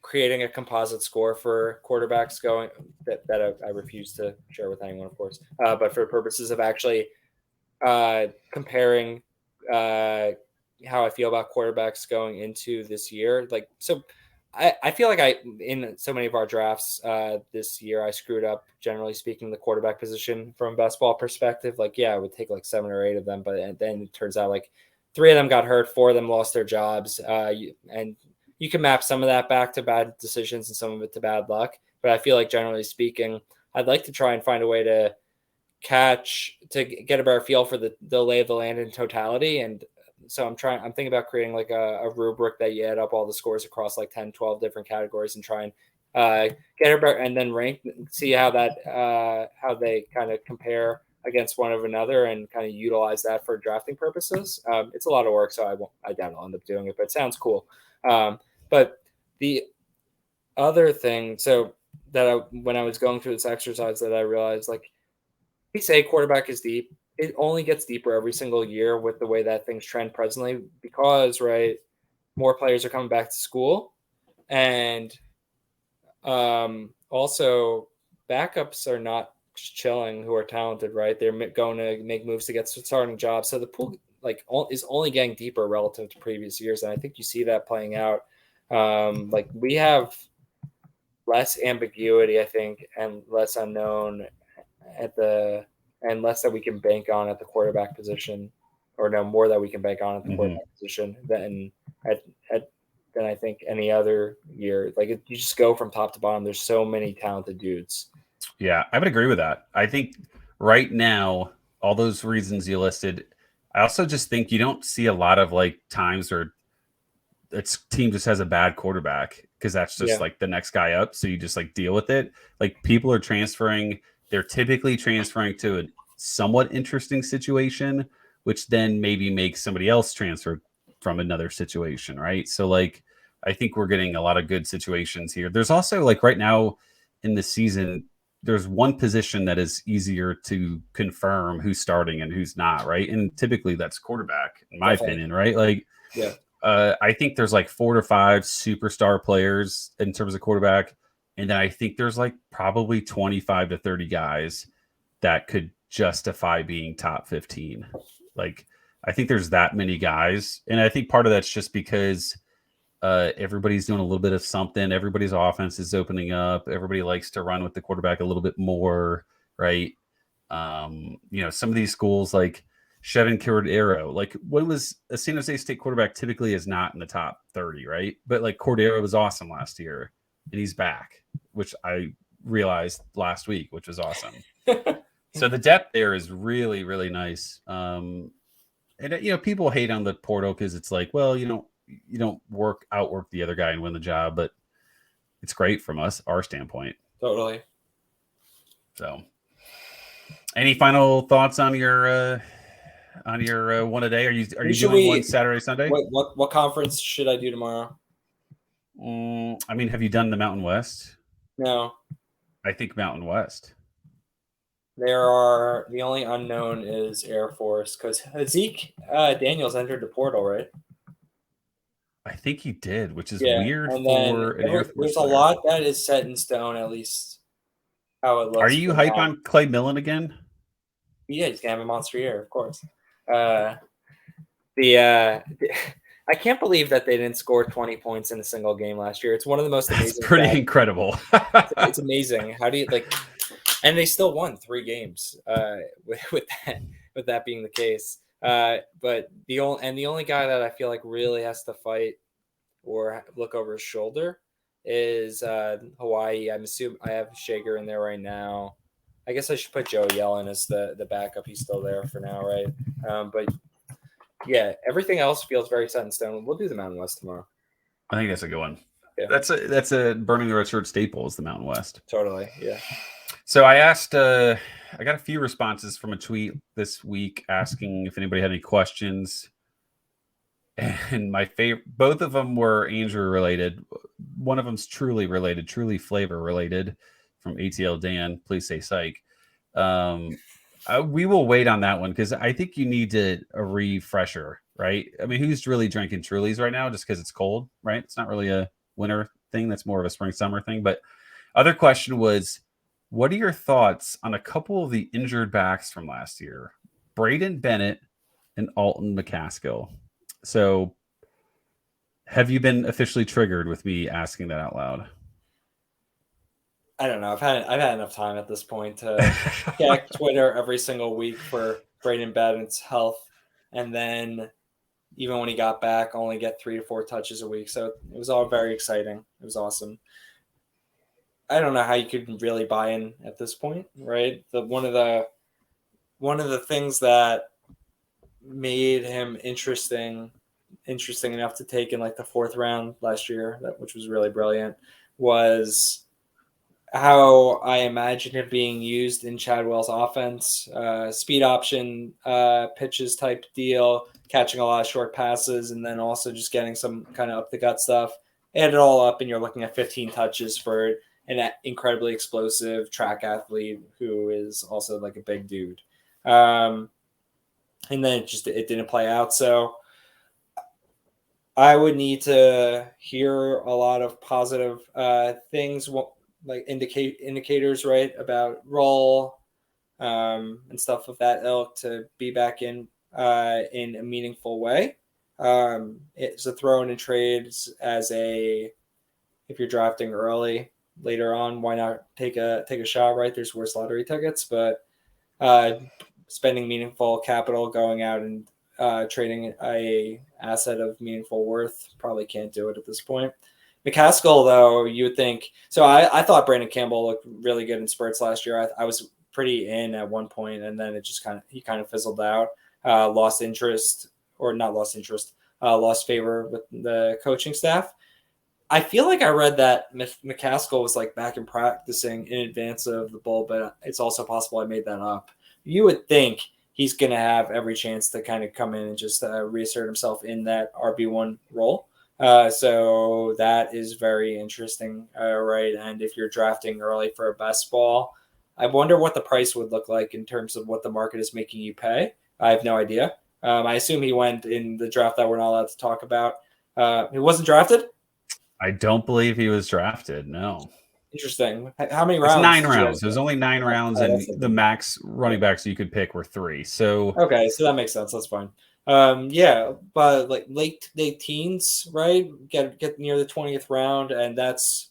creating a composite score for quarterbacks that I refuse to share with anyone, of course, but for purposes of actually comparing how I feel about quarterbacks going into this year. Like, so I feel like in so many of our drafts this year, I screwed up, generally speaking, the quarterback position from a basketball perspective. Like, I would take like 7 or 8 of them, but then it turns out like 3 of them got hurt, 4 of them lost their jobs. And you can map some of that back to bad decisions and some of it to bad luck. But I feel like generally speaking, I'd like to try and find a way to get a better feel for the lay of the land in totality. And so I'm thinking about creating like a rubric that you add up all the scores across like 10, 12 different categories and try and get a better, and then rank, see how they kind of compare against one of another and kind of utilize that for drafting purposes. It's a lot of work, so I doubt I'll end up doing it, but it sounds cool. But the other thing, so that when I was going through this exercise, that I realized, like, we say quarterback is deep. It only gets deeper every single year with the way that things trend presently, because more players are coming back to school, and also backups are not chilling who are talented, right? They're going to make moves to get starting jobs, so the pool is only getting deeper relative to previous years, and I think you see that playing out. Like, we have less ambiguity, I think, and less unknown and less that we can bank on at the quarterback position, or no, more that we can bank on at the quarterback position than I think any other year. Like, you just go from top to bottom. There's so many talented dudes. Yeah, I would agree with that. I think right now, all those reasons you listed, I also just think you don't see a lot of like times where its team just has a bad quarterback, because that's just like the next guy up. So you just like deal with it. Like, people are transferring. They're typically transferring to a somewhat interesting situation, which then maybe makes somebody else transfer from another situation, right? So like, I think we're getting a lot of good situations here. There's also like right now in the season, there's one position that is easier to confirm who's starting and who's not, right? And typically that's quarterback, in my opinion, right? Like, I think there's like 4 to 5 superstar players in terms of quarterback. And then I think there's like probably 25 to 30 guys that could justify being top 15. Like, I think there's that many guys. And I think part of that's just because everybody's doing a little bit of something. Everybody's offense is opening up. Everybody likes to run with the quarterback a little bit more, right? Some of these schools like Chevin Cordero, like, when was a San Jose State quarterback typically is not in the top 30, right? But like Cordero was awesome last year, and he's back, which I realized last week, which was awesome. So the depth there is really, really nice. And people hate on the portal because it's like, well, you don't outwork the other guy and win the job, but it's great from our standpoint. Totally. So, any final thoughts on your one a day? Are you doing one Saturday, Sunday? What conference should I do tomorrow? I mean, have you done the Mountain West? No. I think Mountain West. The only unknown is Air Force because Zeke Daniels entered the portal, right? I think he did, which is Yeah. weird And for then an Air Force there's a player. lot that is set in stone, at least how it looks. Are you hype on Clay Millen again? Yeah, he's gonna have a monster year, of course. I can't believe that they didn't score 20 points in a single game last year. It's one of the most amazing. It's pretty incredible. It's amazing. How do you and they still won 3 games with that being the case. But the only guy that I feel like really has to fight or look over his shoulder is Hawaii. I'm assuming I have Shager in there right now. I guess I should put Joe Yellen as the backup. He's still there for now, right? But yeah, everything else feels very set in stone. We'll do the Mountain West tomorrow. I think that's a good one. Yeah. That's a Burning the Red Shirt staple is the Mountain West. Totally, yeah. So I asked, I got a few responses from a tweet this week asking if anybody had any questions. And my favorite, both of them were Andrew related. One of them's truly related, truly flavor related from ATL Dan. Please say psych. We will wait on that one because I think you need a refresher, right? I mean, who's really drinking Trulies right now just because it's cold, right? It's not really a winter thing. That's more of a spring, summer thing. But other question was, what are your thoughts on a couple of the injured backs from last year? Braden Bennett and Alton McCaskill. So have you been officially triggered with me asking that out loud? I don't know. I've had enough time at this point to check Twitter every single week for Braden Bennett's health. And then even when he got back, only get 3 to 4 touches a week. So it was all very exciting. It was awesome. I don't know how you could really buy in at this point, right? One of the things that made him interesting enough to take in like the 4th round last year, which was really brilliant, was how I imagine him being used in Chadwell's offense, speed option pitches type deal, catching a lot of short passes, and then also just getting some kind of up the gut stuff. Add it all up, and you're looking at 15 touches for an incredibly explosive track athlete who is also like a big dude. And then it didn't play out. So I would need to hear a lot of positive things, like indicators, right, about role and stuff of that ilk to be back in a meaningful way. It's a throw in trades if you're drafting early. Later on, why not take a shot, right? There's worse lottery tickets, but spending meaningful capital, going out and trading a asset of meaningful worth, probably can't do it at this point. McCaskill, though, you would think. So I thought Brandon Campbell looked really good in spurts last year. I was pretty in at one point, and then he kind of fizzled out, lost favor with the coaching staff. I feel like I read that McCaskill was like back in practicing in advance of the bowl, but it's also possible I made that up. You would think he's going to have every chance to kind of come in and just reassert himself in that RB1 role. So that is very interesting, right? And if you're drafting early for a best ball, I wonder what the price would look like in terms of what the market is making you pay. I have no idea. I assume he went in the draft that we're not allowed to talk about. He wasn't drafted? I don't believe he was drafted. No. Interesting. How many rounds? It's 9 rounds. There's only 9 rounds, and the max running backs you could pick were 3. So okay, so that makes sense. That's fine. Yeah, but like late teens, right? Get near the 20th round, and that's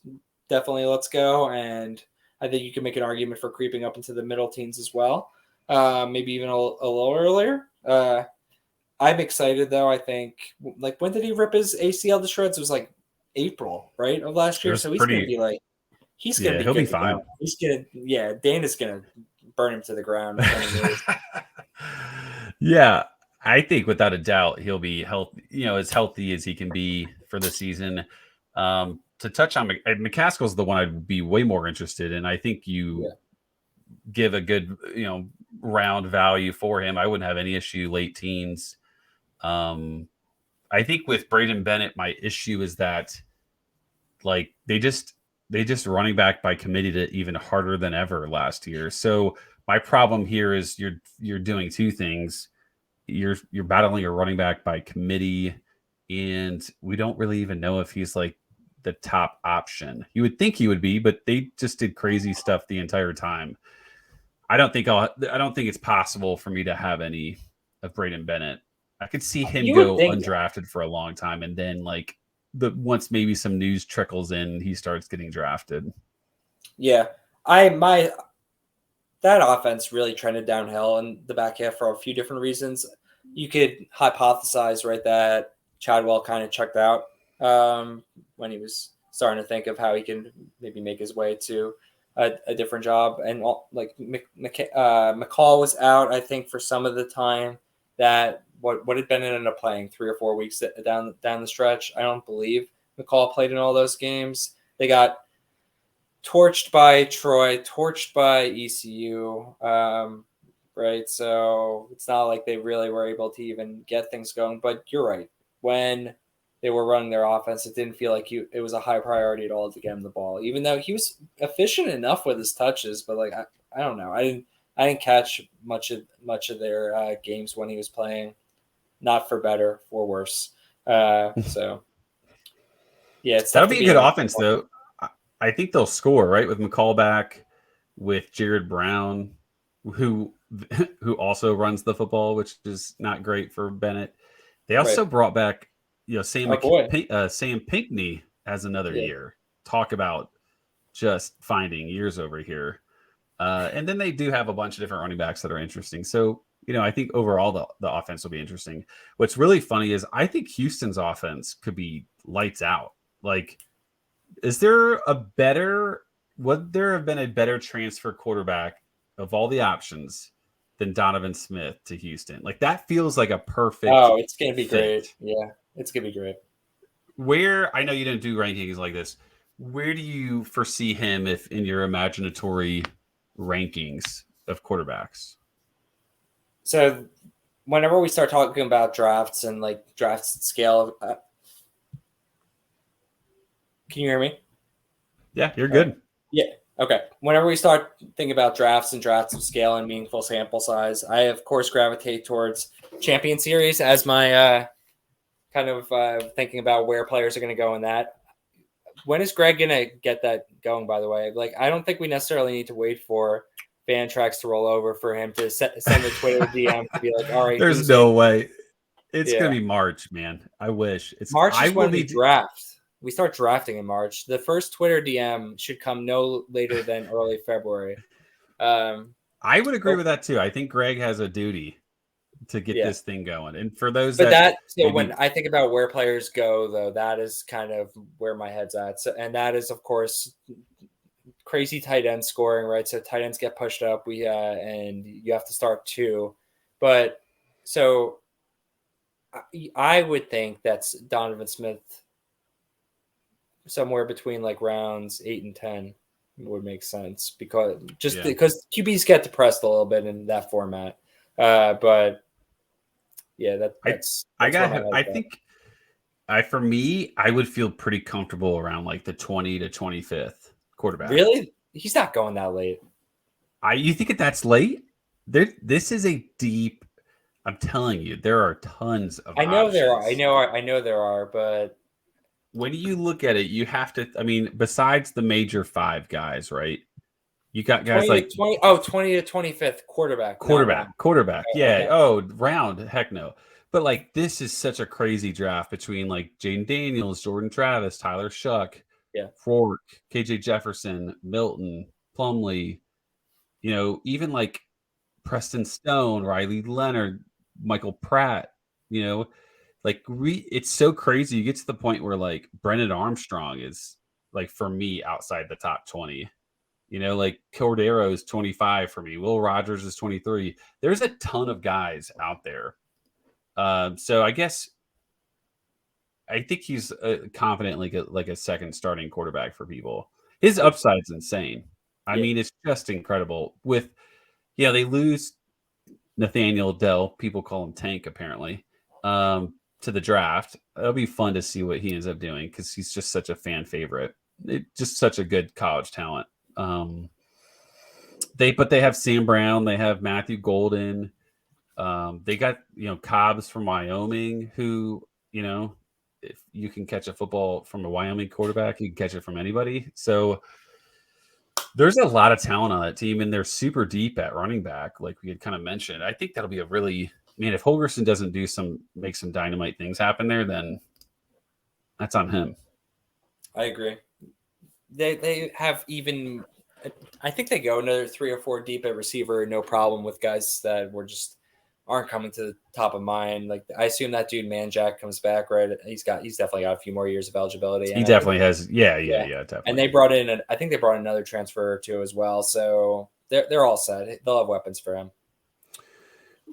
definitely let's go. And I think you can make an argument for creeping up into the middle teens as well. Maybe even a little earlier. I'm excited though. I think like when did he rip his ACL to shreds? It was like April, right, of last year. So he's gonna be like, he'll be fine. Dan is gonna burn him to the ground. Yeah, I think without a doubt he'll be healthy, as healthy as he can be for the season. To touch on McCaskill's the one I'd be way more interested in. I think you give a good, round value for him. I wouldn't have any issue late teens. I think with Braden Bennett, my issue is that like they just running back by committee it even harder than ever last year. So my problem here is you're doing two things. You're battling a running back by committee, and we don't really even know if he's like the top option. You would think he would be, but they just did crazy stuff the entire time. I don't think it's possible for me to have any of Braden Bennett. I could see him go undrafted for a long time, and then like once maybe some news trickles in, he starts getting drafted. Yeah, that offense really trended downhill in the back half for a few different reasons. You could hypothesize, right, that Chadwell kind of checked out when he was starting to think of how he can maybe make his way to a different job. And like McCall was out, I think, for some of the time. That what had Bennett ended up playing 3 or 4 weeks down the stretch. I don't believe McCall played in all those games. They got torched by Troy, torched by ECU, right? So it's not like they really were able to even get things going. But you're right. When they were running their offense, it didn't feel like it was a high priority at all to get him the ball, even though he was efficient enough with his touches. But like I don't know, I didn't catch much of their games when he was playing. Not for better, for worse. So yeah, that'll be a good offense though. I think they'll score, right, with McCall back, with Jared Brown, who also runs the football, which is not great for Bennett. They also brought back, Sam Pinckney as another year. Talk about just finding years over here. And then they do have a bunch of different running backs that are interesting. So, I think overall the offense will be interesting. What's really funny is I think Houston's offense could be lights out. Like, would there have been a better transfer quarterback of all the options than Donovan Smith to Houston? Like, that feels like a perfect. Oh, it's going to be great. Yeah, it's going to be great. Where, I know you didn't do rankings like this, where do you foresee him if in your imaginatory rankings of quarterbacks? So whenever we start talking about drafts and like draft scale, can you hear me? Yeah, you're good. Yeah. Okay. Whenever we start thinking about drafts and drafts of scale and meaningful sample size, I of course gravitate towards Champion Series as my kind of thinking about where players are going to go in that. When is Greg going to get that going, by the way? Like, I don't think we necessarily need to wait for fan tracks to roll over for him to send a Twitter DM to be like, all right. There's no way. It's going to be March, man. I wish. March is when we draft. We start drafting in March. The first Twitter DM should come no later than early February. I would agree with that too. I think Greg has a duty to get this thing going. And for those when I think about where players go, though, that is kind of where my head's at. So, and that is, of course, crazy tight end scoring, right? So tight ends get pushed up. And you have to start 2. But so I would think that's Donovan Smith somewhere between like rounds 8 and 10 would make sense because QBs get depressed a little bit in that format. But yeah, that's for me, I would feel pretty comfortable around like the 20 to 25th quarterback. Really? He's not going that late. You think that's late? This is a deep. I'm telling you, there are tons of. I know there are. I know there are, but when you look at it, you have to. I mean, besides the major 5 guys, right? You got guys 20 like 20 to 25th quarterback. Yeah. Okay. Oh, round. Heck no. But like, this is such a crazy draft between like Jaden Daniels, Jordan Travis, Tyler Shuck, Rourke, KJ Jefferson, Milton, Plumlee. Even like Preston Stone, Riley Leonard, Michael Pratt. Like it's so crazy. You get to the point where like Brennan Armstrong is like, for me, outside the top 20. Like Cordero is 25 for me. Will Rogers is 23. There's a ton of guys out there. So I think he's confident like a second starting quarterback for people. His upside's insane. I mean, it's just incredible. With they lose Nathaniel Dell. People call him Tank apparently. To the draft. It'll be fun to see what he ends up doing because he's just such a fan favorite. Just such a good college talent. They have Sam Brown. They have Matthew Golden. They got Cobbs from Wyoming, who if you can catch a football from a Wyoming quarterback, you can catch it from anybody. So there's a lot of talent on that team, and they're super deep at running back, like we had kind of mentioned. I think that'll be a really if Holgerson doesn't make some dynamite things happen there, then that's on him. I agree. They have even, I think they go another 3 or 4 deep at receiver, no problem, with guys that aren't coming to the top of mind. Like I assume that dude Manjack comes back, right? He's definitely got a few more years of eligibility. He definitely has. Yeah, definitely. And they brought in I think they brought in another transfer or two as well. So they're all set. They'll have weapons for him.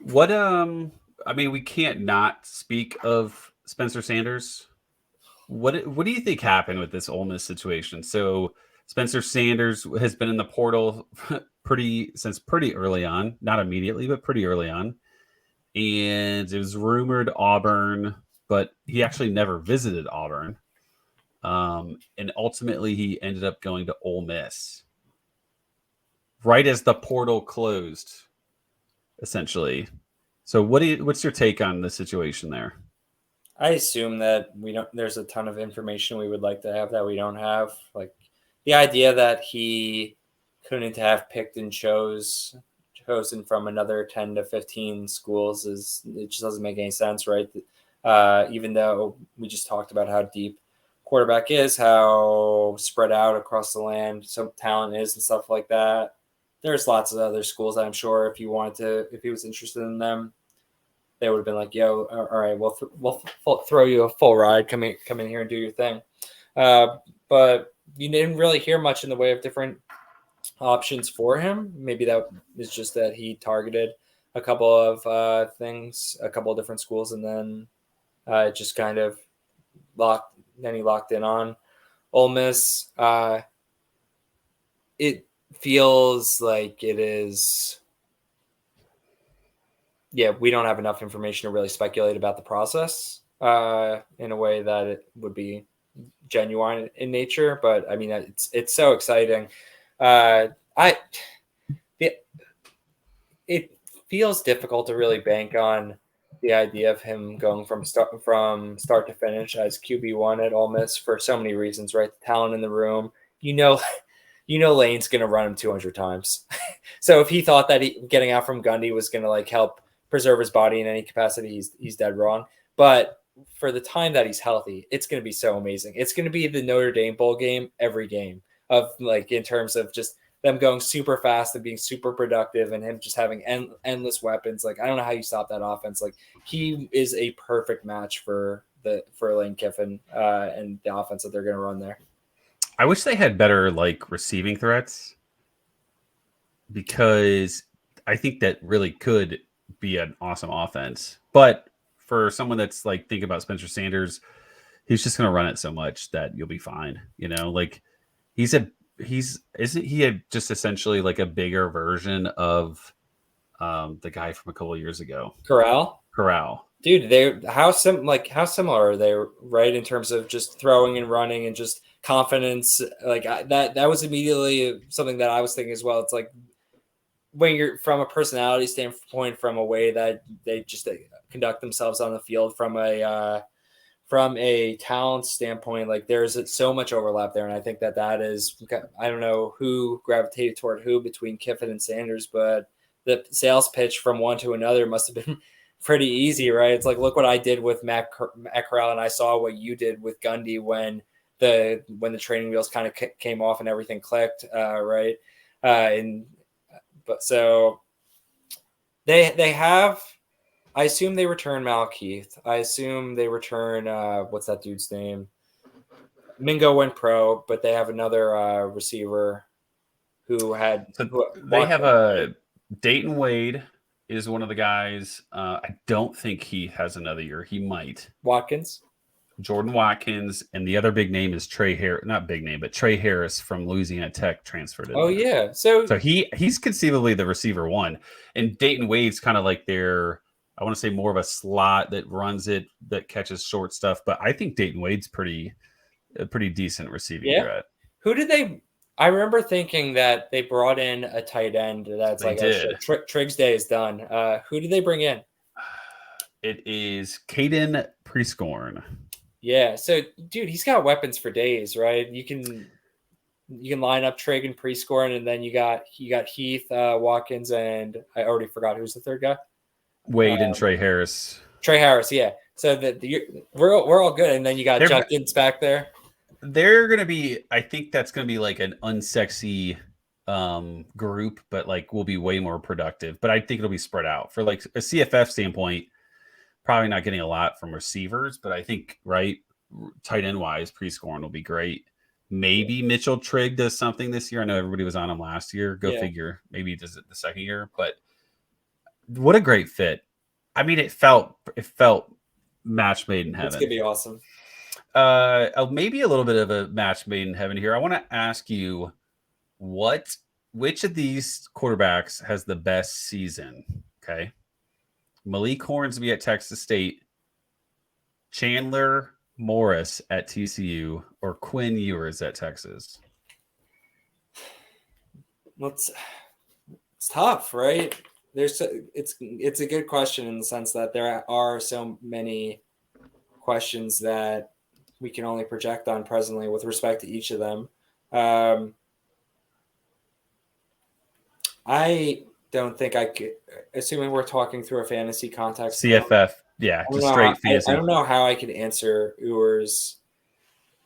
What we can't not speak of Spencer Sanders. What do you think happened with this Ole Miss situation? So Spencer Sanders has been in the portal since pretty early on, not immediately, but pretty early on. And it was rumored Auburn, but he actually never visited Auburn. And ultimately he ended up going to Ole Miss right as the portal closed, essentially. So what's your take on the situation there? I assume that there's a ton of information we would like to have that we don't have. Like the idea that he couldn't have picked and chosen from another 10 to 15 schools it just doesn't make any sense, right? Even though we just talked about how deep quarterback is, how spread out across the land some talent is and stuff like that. There's lots of other schools that I'm sure if he was interested in them, they would have been like, yo, all right, we'll throw you a full ride. Come in here and do your thing. But you didn't really hear much in the way of different options for him. Maybe that is just that he targeted a couple of things, a couple of different schools, and then it just kind of he locked in on Ole Miss. It feels like it is. Yeah, we don't have enough information to really speculate about the process in a way that it would be genuine in nature. But I mean, it's so exciting. It feels difficult to really bank on the idea of him going from start to finish as QB1 at Ole Miss for so many reasons, right? The talent in the room, Lane's going to run him 200 times. So if he thought that getting out from Gundy was going to help preserve his body in any capacity, he's dead wrong. But for the time that he's healthy, it's going to be so amazing. It's going to be the Notre Dame bowl game every game of in terms of just them going super fast and being super productive and him just having endless weapons. I don't know how you stop that offense. He is a perfect match for Lane Kiffin and the offense that they're going to run there. I wish they had better receiving threats, because I think that really could be an awesome offense. But for someone that's thinking about Spencer Sanders, he's just going to run it so much that you'll be fine. Isn't he just essentially a bigger version of the guy from a couple of years ago? Corral. Dude, how similar are they, right? In terms of just throwing and running and just confidence. That was immediately something that I was thinking as well. It's when you're from a personality standpoint, from a way that they conduct themselves on the field, from a talent standpoint, there's so much overlap there. And I think that is, I don't know who gravitated toward who between Kiffin and Sanders, but the sales pitch from one to another must have been pretty easy, right? It's look what I did with Matt Corral, and I saw what you did with Gundy when the training wheels kind of came off and everything clicked, right? But so they have, I assume they return Malkeith. I assume they return, what's that dude's name? Mingo went pro, but they have another receiver. who had they have a Dayton Wade is one of the guys. I don't think he has another year. He might. Watkins. Jordan Watkins, and the other big name is Trey Harris. Not big name, but Trey Harris from Louisiana Tech transferred in. Oh yeah, so he's conceivably the receiver one, and Dayton Wade's kind of like their, I want to say more of a slot that runs it, that catches short stuff. But I think Dayton Wade's a pretty decent receiving threat. Who did they? I remember thinking that they brought in a tight end. That's they like, did. oh shit, Triggs' day is done. Who did they bring in? It is Caden Prescorn. Yeah, so dude, he's got weapons for days, right? You can line up Trig and Prescorn, and then you got Heath, Watkins, and I already forgot who's the third guy. Wade and Trey Harris. Trey Harris, yeah. So we're all good, and then you got Junkins back there. They're gonna be. I think that's gonna be like an unsexy group, but like will be way more productive. But I think it'll be spread out for like a CFF standpoint. Probably not getting a lot from receivers, but I think tight end wise, Prescorn will be great. Maybe Mitchell Trigg does something this year. I know everybody was on him last year. Go figure. Maybe he does it the second year. But what a great fit. I mean, it felt match made in heaven. It's gonna be awesome. Maybe a little bit of a match made in heaven here. I want to ask you which of these quarterbacks has the best season? Okay. Malik Hornsby at Texas State, Chandler Morris at TCU, or Quinn Ewers at Texas? Well, it's tough, right? It's a good question in the sense that there are so many questions that we can only project on presently with respect to each of them. I don't think I could, assuming we're talking through a fantasy context. CFF, just straight fantasy. I don't know how I could answer Ewers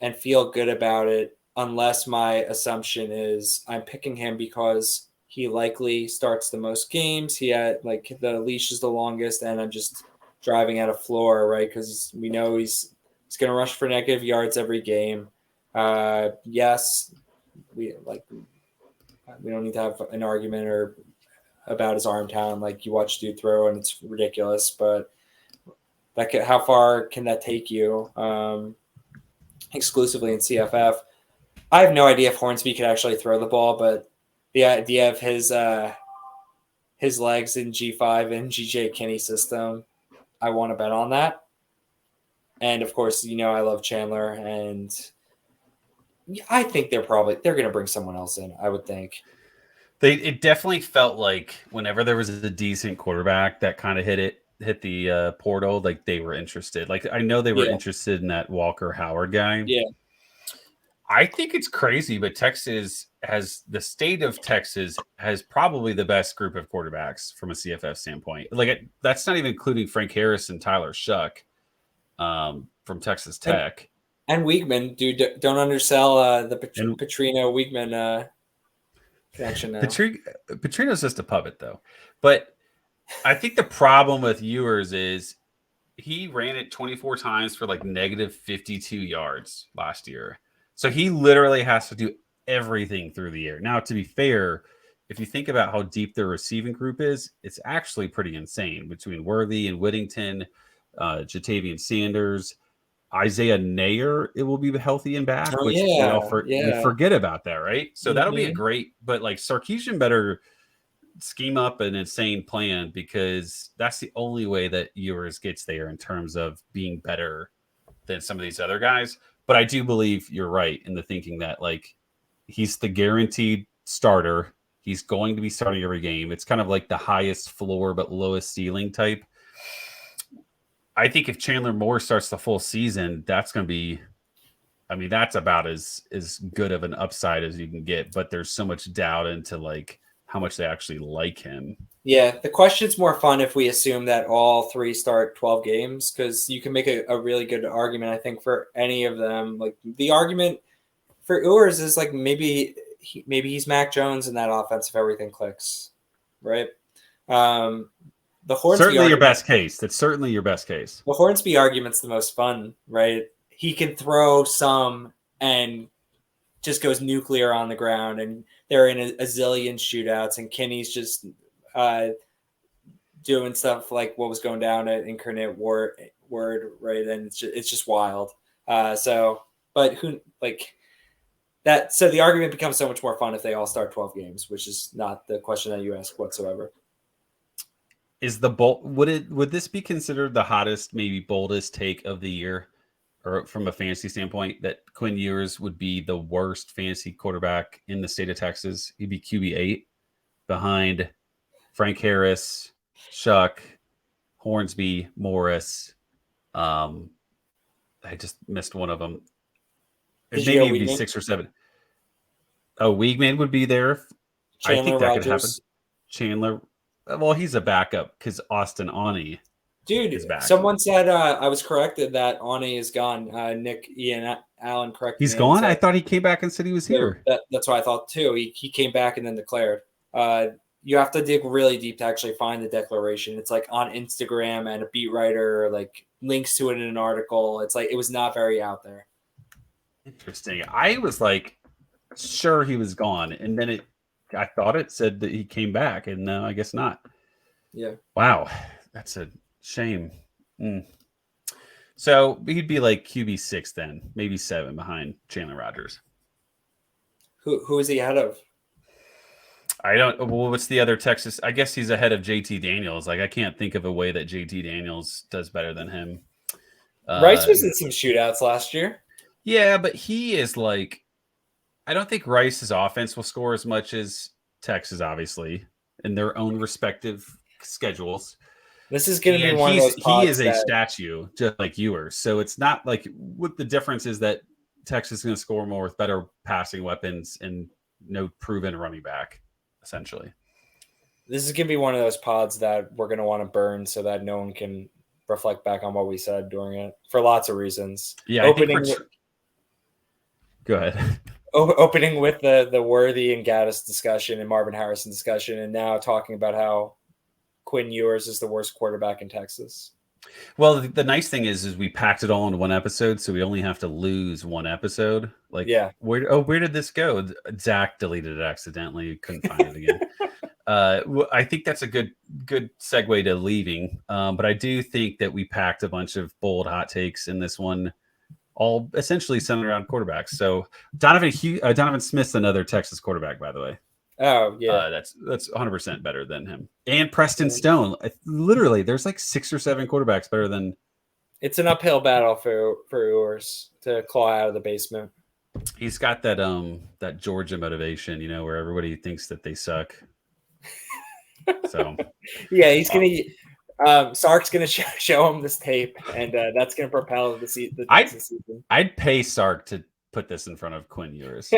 and feel good about it unless my assumption is I'm picking him because he likely starts the most games. He had like the leash is the longest, and I'm just driving at a floor, right? Because we know he's going to rush for negative yards every game. Yes, we don't need to have an argument or about his arm talent. Like you watch dude throw and it's ridiculous, but how far can that take you? Exclusively in CFF, I have no idea if Hornsby could actually throw the ball, but the idea of his legs in G5 and GJ Kinney system, I want to bet on that. And of course, I love Chandler, and I think they're going to bring someone else in. I would think. It definitely felt like whenever there was a decent quarterback that kind of hit the portal, like they were interested. Like I know they were interested in that Walker Howard guy. Yeah. I think it's crazy, but the state of Texas has probably the best group of quarterbacks from a CFF standpoint. Like that's not even including Frank Harris and Tyler Shuck from Texas Tech. And Weigman, dude, don't undersell the Petrino-Weigman connection now. Petrino's just a puppet, though. But I think the problem with Ewers is he ran it 24 times for like negative 52 yards last year. So he literally has to do everything through the air. Now, to be fair, if you think about how deep their receiving group is, it's actually pretty insane between Worthy and Whittington, Jatavian Sanders, Isaiah Nayer. It will be healthy and back, which we forget about that, right? So that'll be a great, but like Sarkisian better scheme up an insane plan because that's the only way that Ewers gets there in terms of being better than some of these other guys. But I do believe you're right in the thinking that like he's the guaranteed starter. He's going to be starting every game. It's kind of like the highest floor but lowest ceiling type. I think if Chandler Moore starts the full season, that's going to be, that's about as good of an upside as you can get. But there's so much doubt into like how much they actually like him. Yeah, the question's more fun if we assume that all three start 12 games because you can make a really good argument, I think, for any of them. Like the argument for Ewers is like maybe he's Mac Jones in that offense if everything clicks, right? The Hornsby certainly your best case. That's certainly your best case. The Hornsby argument's the most fun, right? He can throw some and just goes nuclear on the ground, and they're in a zillion shootouts, and Kenny's just doing stuff like what was going down at Incarnate Word, right? And it's just wild. But who like that? So the argument becomes so much more fun if they all start 12 games, which is not the question that you ask whatsoever. Is the bold would this be considered the hottest, maybe boldest take of the year, or from a fantasy standpoint, that Quinn Ewers would be the worst fantasy quarterback in the state of Texas? He'd be QB 8 behind Frank Harris, Shuck, Hornsby, Morris. I just missed one of them. Maybe it'd be 6 or 7. Oh, Wiegman would be there. Chandler I think that Rogers. could happen. Chandler. Well, he's a backup because Austin Aune. Dude, is back. Someone said I was corrected that Aune is gone. Nick, Ian, Allen corrected He's gone? I thought he came back and said he was here. That's what I thought too. He came back and then declared. You have to dig really deep to actually find the declaration. It's like on Instagram, and a beat writer like links to it in an article. It's like it was not very out there. Interesting. I was like sure he was gone, and then I thought it said that he came back, and no, I guess not. Yeah. Wow, that's a shame. So he'd be like QB 6 then, maybe 7 behind Chandler Rogers. Who is he ahead of? I don't. Well, what's the other Texas? I guess he's ahead of JT Daniels. Like I can't think of a way that JT Daniels does better than him. Rice was in some shootouts last year. Yeah, but he is like, I don't think Rice's offense will score as much as Texas, obviously, in their own respective schedules. This is going to be one of those pods. He is a statue, just like Ewers. So it's not like what the difference is that Texas is going to score more with better passing weapons and no proven running back, essentially. This is going to be one of those pods that we're going to want to burn so that no one can reflect back on what we said during it for lots of reasons. Yeah, go ahead. Opening with the Worthy and Gaddis discussion and Marvin Harrison discussion, and now talking about how Quinn Ewers is the worst quarterback in Texas. Well, the nice thing is we packed it all into one episode, so we only have to lose one episode. Like, yeah, where did this go? Zach deleted it accidentally, couldn't find it again. I think that's a good segue to leaving. But I do think that we packed a bunch of bold hot takes in this one, all essentially centered around quarterbacks. So Donovan Smith's another Texas quarterback, by the way. Oh yeah, that's 100% better than him. And Preston Stone. Literally, there's like 6 or 7 quarterbacks better than. It's an uphill battle for Ewers to claw out of the basement. He's got that Georgia motivation, where everybody thinks that they suck. So yeah, he's gonna. Sark's gonna show him this tape, and that's gonna propel the season. I'd pay Sark to put this in front of Quinn Ewers.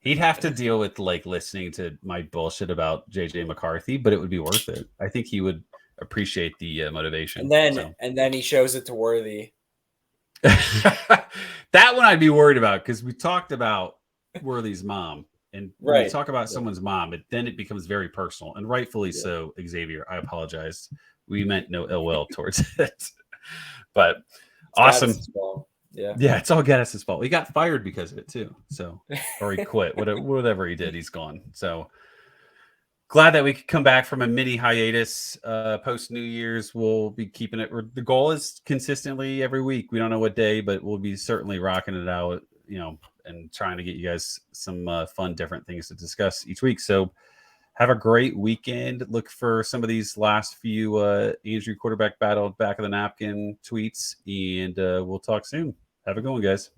He'd have to deal with like listening to my bullshit about JJ McCarthy, but it would be worth it. I think he would appreciate the motivation. And then he shows it to Worthy. That one I'd be worried about, because we talked about Worthy's mom, and when you talk about someone's mom, then it becomes very personal, and rightfully so. Xavier, I apologize. We meant no ill will towards it, but it's awesome. Yeah, it's all Gaddis' fault. He got fired because of it too. So, or he quit. Whatever he did, he's gone. So glad that we could come back from a mini hiatus post New Year's. We'll be keeping it. The goal is consistently every week. We don't know what day, but we'll be certainly rocking it out, and trying to get you guys some fun, different things to discuss each week. So have a great weekend. Look for some of these last few Andrew quarterback battle back of the napkin tweets, and we'll talk soon. Have a good one, guys.